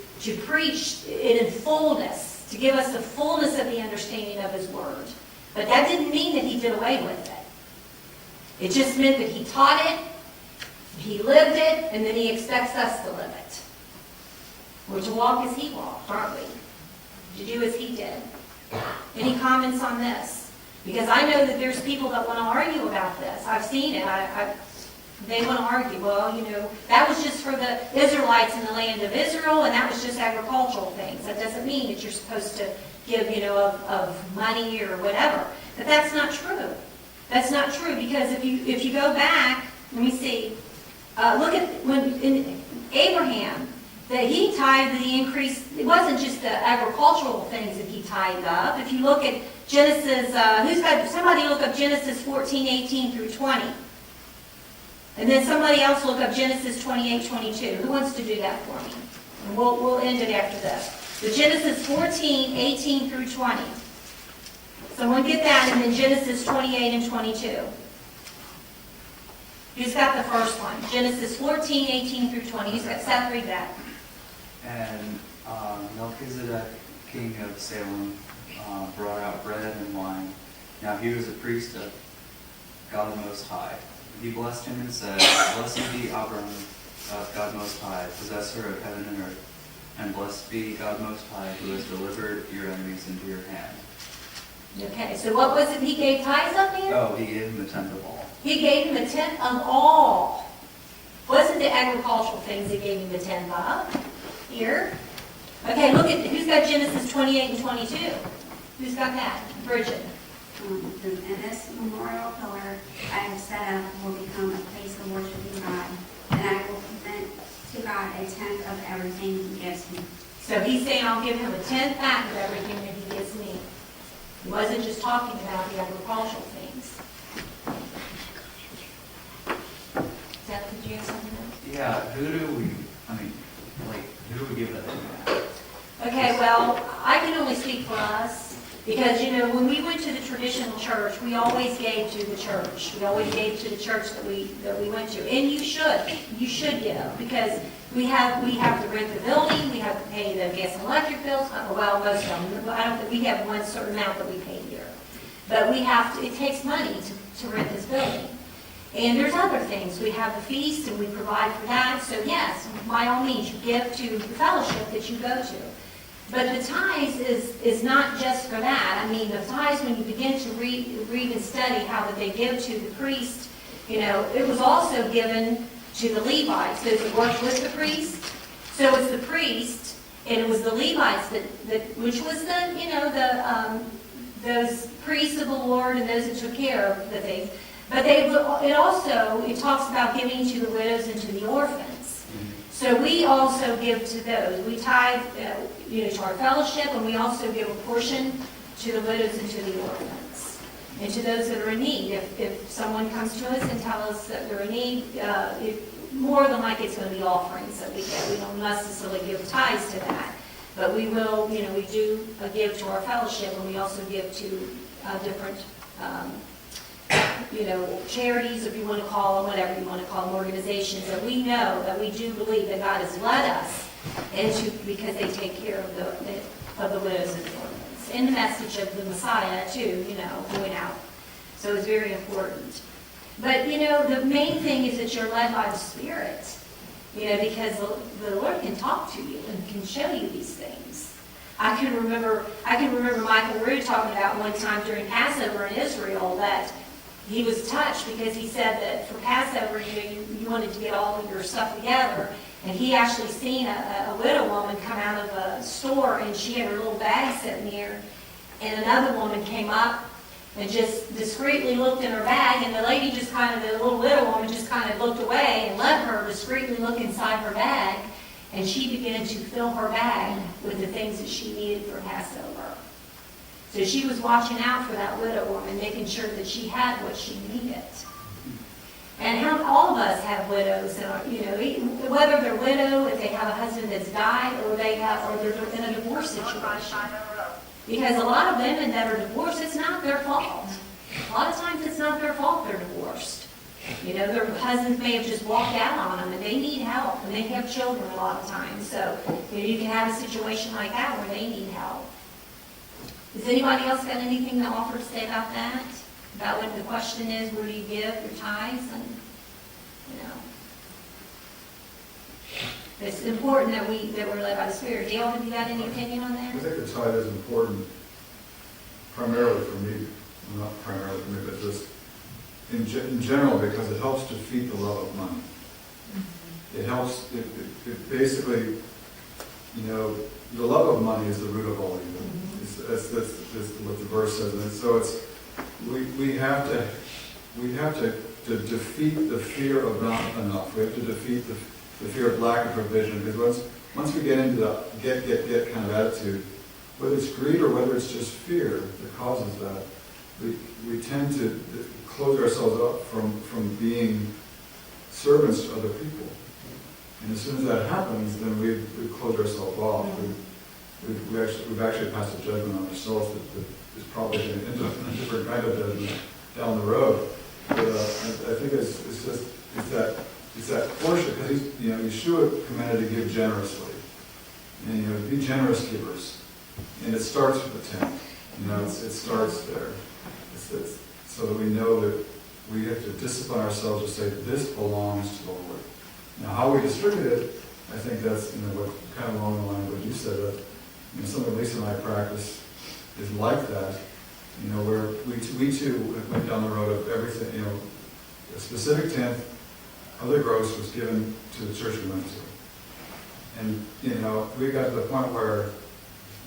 preach it in fullness, to give us the fullness of the understanding of his word. But that didn't mean that he did away with it. It just meant that he taught it, He lived it, and then he expects us to live it. We're to walk as he walked, aren't we? To do as he did. Any comments on this? Because I know that there's people that want to argue about this. I've seen it. They want to argue, well, that was just for the Israelites in the land of Israel, and that was just agricultural things. That doesn't mean that you're supposed to give, of money or whatever. But that's not true. That's not true, because if you go back, let me see, look at when in Abraham, that he tithed the increase. It wasn't just the agricultural things that he tithed up. If you look at Genesis, somebody look up Genesis 14:18 through 20. And then somebody else look up Genesis 28:22. Who wants to do that for me? And we'll end it after this. So Genesis 14:18 through 20. Someone get that, and then Genesis 28 and 22. Who's got the first one? Genesis 14:18 through 20. Who's got Seth? Read that. And Melchizedek, king of Salem, brought out bread and wine. Now he was a priest of God Most High. He blessed him and said, Blessed be Abram of God Most High, possessor of heaven and earth, and blessed be God Most High, who has delivered your enemies into your hand. Okay, so what was it he gave tithes of, man? Oh, he gave him a tenth of all. He gave him a tenth of all. Wasn't the agricultural things he gave him the tenth of? Here. Okay, look at, who's got Genesis 28 and 22? Who's got that? Bridget. And this memorial pillar I have set up will become a place of worshiping God, and I will present to God a tenth of everything he gives me. So he's saying, I'll give him a tenth back of everything that he gives me. He wasn't just talking about the agricultural things. Seth, did you have something else? Yeah, who do we give that to? Okay, well, I can only speak for us, because, when we went to the traditional church, we always gave to the church. We always gave to the church that we went to. And you should give, because we have to rent the building, we have to pay the gas and electric bills, well, most of them. We have one certain amount that we pay here. But it takes money to rent this building. And there's other things. We have the feast, and we provide for that. So yes, by all means, you give to the fellowship that you go to. But the tithes is not just for that. I mean, the tithes, when you begin to read and study how that they give to the priest, it was also given to the Levites. Those that worked with the priest. So it's the priest, and it was the Levites which was those priests of the Lord and those that took care of the things. But it talks about giving to the widows and to the orphans. So we also give to those. We tithe, to our fellowship, and we also give a portion to the widows and to the orphans, and to those that are in need. If someone comes to us and tells us that they're in need, more than likely it's going to be offerings that we get. We don't necessarily give tithes to that, but we will. We do give to our fellowship, and we also give to different. Charities, if you want to call them, whatever you want to call them, organizations that we know that we do believe that God has led us into, because they take care of the widows and the orphans. And the message of the Messiah, too, going out. So it's very important. But, the main thing is that you're led by the Spirit, because the Lord can talk to you and can show you these things. I can remember Michael Rood talking about one time during Passover in Israel that he was touched because he said that for Passover, you wanted to get all of your stuff together. And he actually seen a widow woman come out of a store, and she had her little bag sitting there. And another woman came up and just discreetly looked in her bag, and the little widow woman just kind of looked away and let her discreetly look inside her bag. And she began to fill her bag with the things that she needed for Passover. So she was watching out for that widow woman, making sure that she had what she needed. And all of us have widows, whether they're widow, if they have a husband that's died, or they're in a divorce situation. Because a lot of women that are divorced, it's not their fault. A lot of times it's not their fault they're divorced. Their husbands may have just walked out on them, and they need help, and they have children a lot of times. So you can have a situation like that where they need help. Does anybody else got anything to offer to say about that? About what the question is, where do you give your tithes? And, It's important that we're led by the Spirit. Dale, have you got any opinion on I that? think the tithe is important primarily for me, well, not primarily for me, but just in general, because it helps defeat the love of money. It helps, it basically, you know, the love of money is the root of all evil. That's what the verse says. And so it's, we have to defeat the fear of not enough. We have to defeat the fear of lack of provision. Because once we get into the get kind of attitude, whether it's greed or whether it's just fear that causes that, we tend to close ourselves up from being servants to other people. And as soon as that happens, then we've closed ourselves off. We've actually passed a judgment on ourselves that is probably going to end up in a different kind of judgment down the road. But I think it's that portion, because Yeshua commanded to give generously, and be generous givers, and it starts with the tenth. It starts there. It's so that we know that we have to discipline ourselves to say this belongs to the Lord. Now, how we distribute it, I think that's what kind of along the line of what you said. That something Lisa and I practice is like that. Where we too went down the road of everything. A specific tenth of the gross was given to the church we went to, and we got to the point where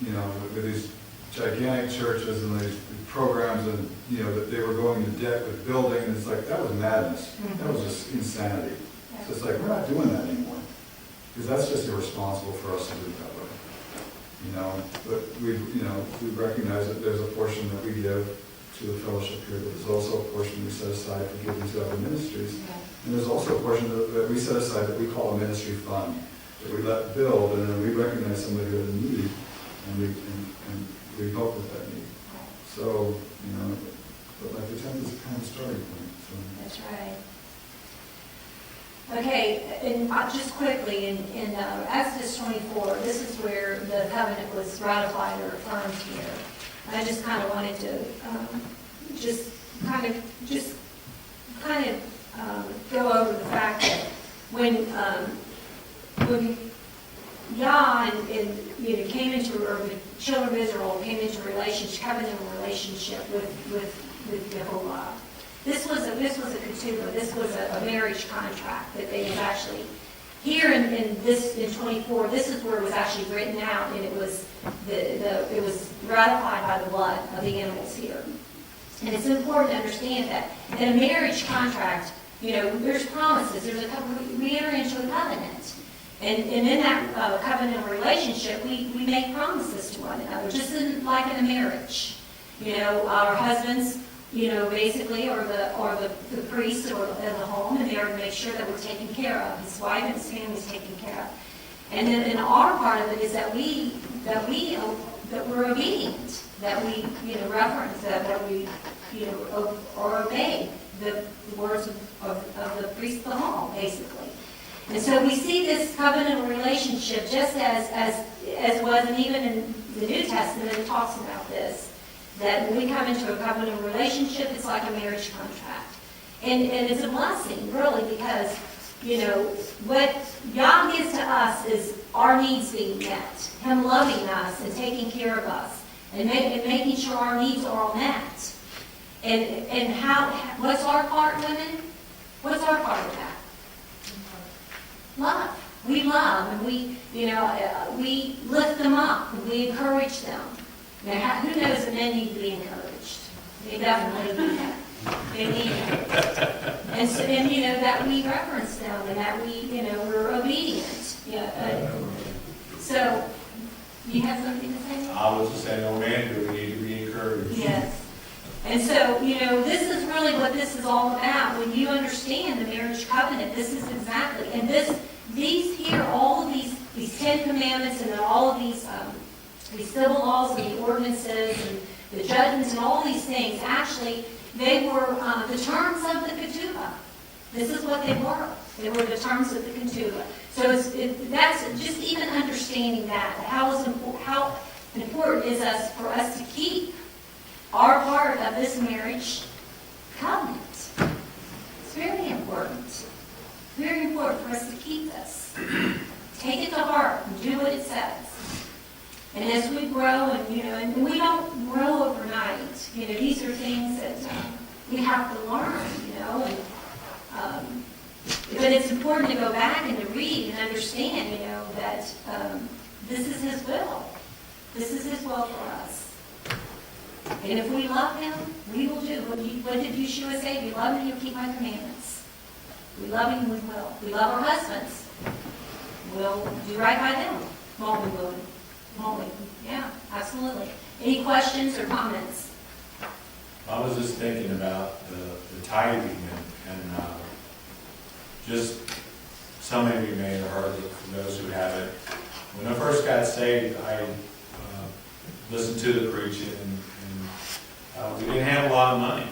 with these gigantic churches and these programs, and that they were going into debt with building, and it's like that was madness. That was just insanity. So it's like, we're not doing that anymore, because that's just irresponsible for us to do it that way. But we recognize that there's a portion that we give to the fellowship here, but there's also a portion we set aside for giving to other ministries. And there's also a portion that we set aside that we call a ministry fund, that we let build, and then we recognize somebody who has a need, and we help with that need. So, but like the 10th is kind of a starting point. So. That's right. Okay, and just quickly, in Exodus 24, this is where the covenant was ratified or affirmed here. I just kind of wanted to just kind of go over the fact that when Yah and came into, or the children of Israel came into covenant relationship with Jehovah. This was a ketubah. This was a marriage contract that they had actually here in 24. This is where it was actually written out, and it was it was ratified by the blood of the animals here. And it's important to understand that in a marriage contract, there's promises. We enter into a covenant, and in that covenant relationship, we make promises to one another, just like in a marriage. Our husbands. Basically, or the priest or in the home, and they're to make sure that we're taken care of. His wife and his family is taken care of. And then our part of it is that we're obedient, that we reverence, that we or obey the words of the priest of the home, basically. And so we see this covenant relationship just as was, and even in the New Testament it talks about this. That when we come into a covenant relationship, it's like a marriage contract. And it's a blessing, really, because, what Yah gives to us is our needs being met, Him loving us and taking care of us, and making sure our needs are all met. And what's our part, women? What's our part of that? Love. We love, and we lift them up, and we encourage them. Now, who knows that men need to be encouraged? They definitely need that. They need it. And so, that we reverence them, and that we're obedient. So, you have something to say? I was just saying, no man, do we need to be encouraged? Yes. And so, this is really what this is all about. When you understand the marriage covenant, this is exactly, and these here, all of these 10 commandments, and then all of these civil laws and the ordinances and the judgments and all these things, actually, they were the terms of the ketubah. This is what they were. They were the terms of the ketubah. So that's just even understanding that, how important is for us to keep our part of this marriage covenant. It's very important. Very important for us to keep this. take it to heart and do what it says. And as we grow, and, and we don't grow overnight, these are things that we have to learn, and, but it's important to go back and to read and understand, that this is His will. This is His will for us. And if we love Him, we will do. What did Yeshua say? If you love me, you'll keep my commandments. We love Him, we will. We love our husbands. We'll do right by them. Won't we, will? Won't we? Yeah, absolutely. Any questions or comments? I was just thinking about the tithing and just some of you may have heard it, for those who haven't. When I first got saved, I listened to the preaching, and we didn't have a lot of money.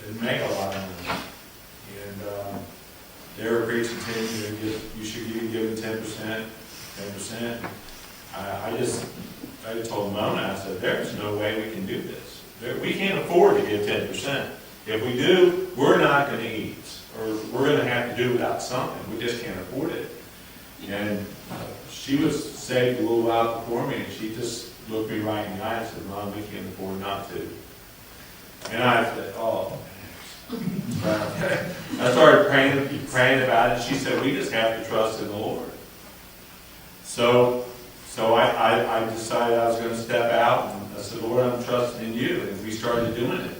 Didn't make a lot of money. And they were preaching to me, you should be giving 10%, 10%. I told Mona, I said, there's no way we can do this. We can't afford to give 10%. If we do, we're not going to eat, or we're going to have to do without something. We just can't afford it. And she was saved a little while before me, and she just looked me right in the eye and said, Mom, we can't afford not to. And I said, oh. I started praying about it. She said, we just have to trust in the Lord. So I decided I was going to step out, and I said, Lord, I'm trusting in you. And we started doing it.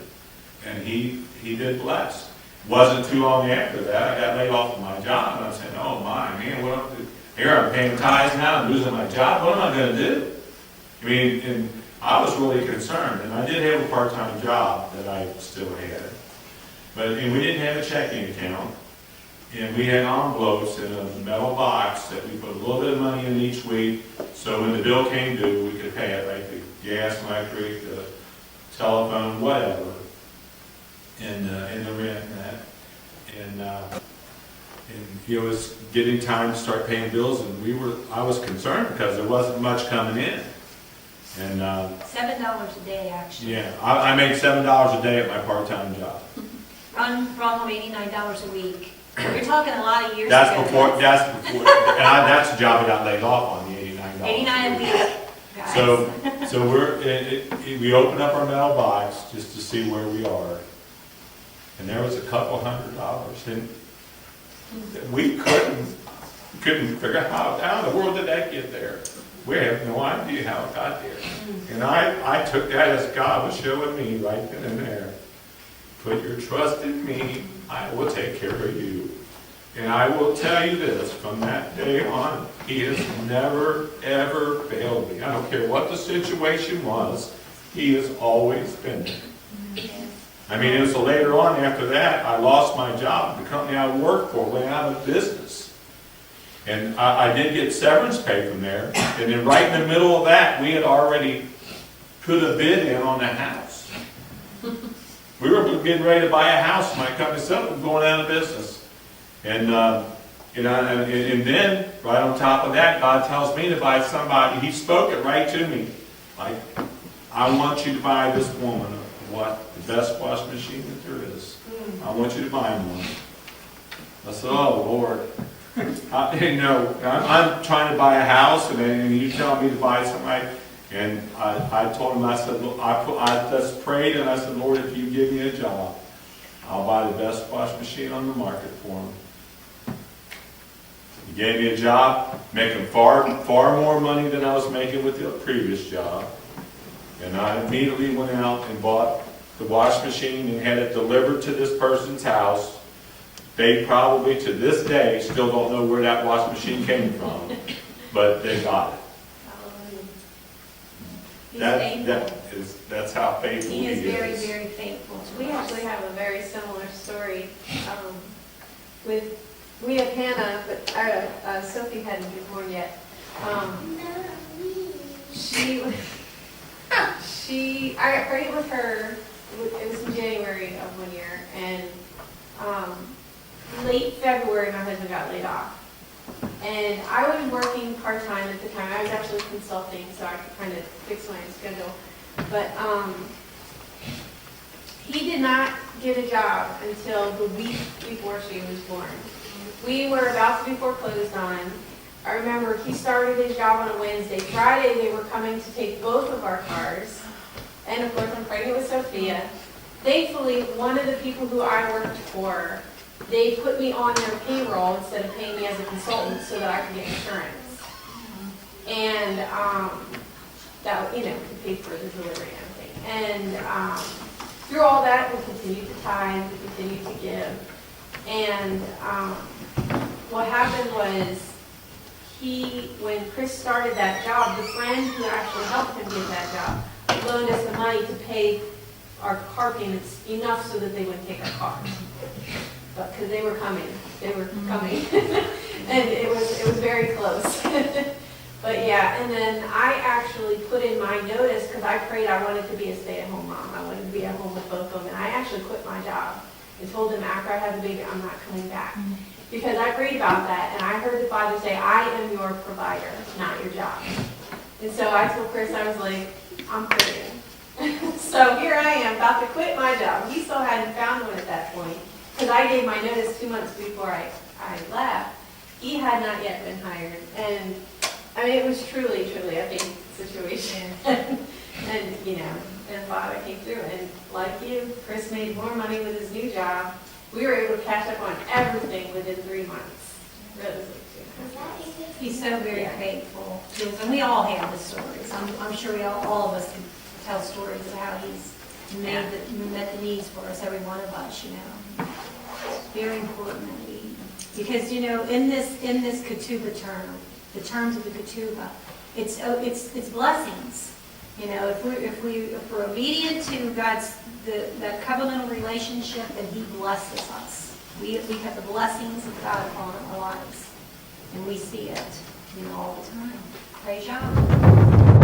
And he did bless. Wasn't too long after that, I got laid off of my job, and I said, oh my, man, here I'm paying tithes now, I'm losing my job, what am I going to do? I mean, and I was really concerned, and I did have a part-time job that I still had. And we didn't have a checking account, and we had envelopes in a metal box that we put a little bit of money in each week, so when the bill came due, we could pay it, like the gas, electric, the telephone, whatever, and the rent and that. And it was getting time to start paying bills, and I was concerned because there wasn't much coming in. And $7 a day, actually. yeah, I made $7 a day at my part-time job. Brought home $89 a week. You're talking a lot of years That's ago. before, that's the job I got laid off on, the $89. $89 a week, guys. So we opened up our mailbox just to see where we are. And there was a couple $100, and we couldn't figure out how in the world did that get there. We have no idea how it got there. And I took that as God was showing me right then and there. Put your trust in me, I will take care of you. And I will tell you this, from that day on, He has never, ever failed me. I don't care what the situation was, He has always been there. I mean, it was later on after that, I lost my job. The company I worked for went out of business. And I did get severance pay from there. And then right in the middle of that, we had already put a bid in on the house. We were getting ready to buy a house. My company said was going out of business. And then, right on top of that, God tells me to buy somebody. He spoke it right to me. Like, I want you to buy this woman the best washing machine that there is. I want you to buy one. I said, oh, Lord. I'm trying to buy a house, and you tell me to buy something. And I told him, I said, look, I just prayed, and I said, Lord, if you give me a job, I'll buy the best washing machine on the market for him. He gave me a job, making far more money than I was making with the previous job. And I immediately went out and bought the washing machine and had it delivered to this person's house. They probably, to this day, still don't know where that washing machine came from, but they got it. That's how faithful He is. He is very, very faithful. We actually have a very similar story. We have Hannah, but Sophie hadn't been born yet. I prayed with her. It was in January of one year, and late February, my husband got laid off. And I was working part-time at the time. I was actually consulting, so I could kind of fix my schedule. But he did not get a job until the week before she was born. We were about to be foreclosed on, I remember he started his job on a Wednesday. Friday, they were coming to take both of our cars. And of course, I'm pregnant with Sophia. Thankfully, one of the people who I worked for, they put me on their payroll instead of paying me as a consultant so that I could get insurance. And that, you know, could pay for the delivery and everything. And through all that, we continued to tithe, we continued to give. And what happened was, when Chris started that job, the friend who actually helped him get that job loaned us the money to pay our car payments enough so that they wouldn't take our cars. But, because they were coming. And it was very close. But yeah, and then I actually put in my notice, because I prayed I wanted to be a stay-at-home mom. I wanted to be at home with both of them. And I actually quit my job and told them after I had the baby, I'm not coming back. Because I prayed about that, and I heard the Father say, I am your provider, not your job. And so I told Chris, I was like, I'm quitting. So here I am, about to quit my job. He still hadn't found one at that point, because I gave my notice 2 months before I left. He had not yet been hired. And I mean, it was truly, truly a big situation. And, you know, and Father came through. And like you, Chris made more money with his new job. We were able to catch up on everything within 3 months. Really, like 2.5 months. He's so very faithful. And we all have the stories. I'm sure all of us can tell stories of how he's met the needs for us, every one of us, you know. It's very important that because, you know, in this ketubah term, the terms of the ketubah, it's blessings. You know, if we're obedient to God's that covenantal relationship, then He blesses us. We have the blessings of God upon our lives, and we see it, you know, all the time. Praise God.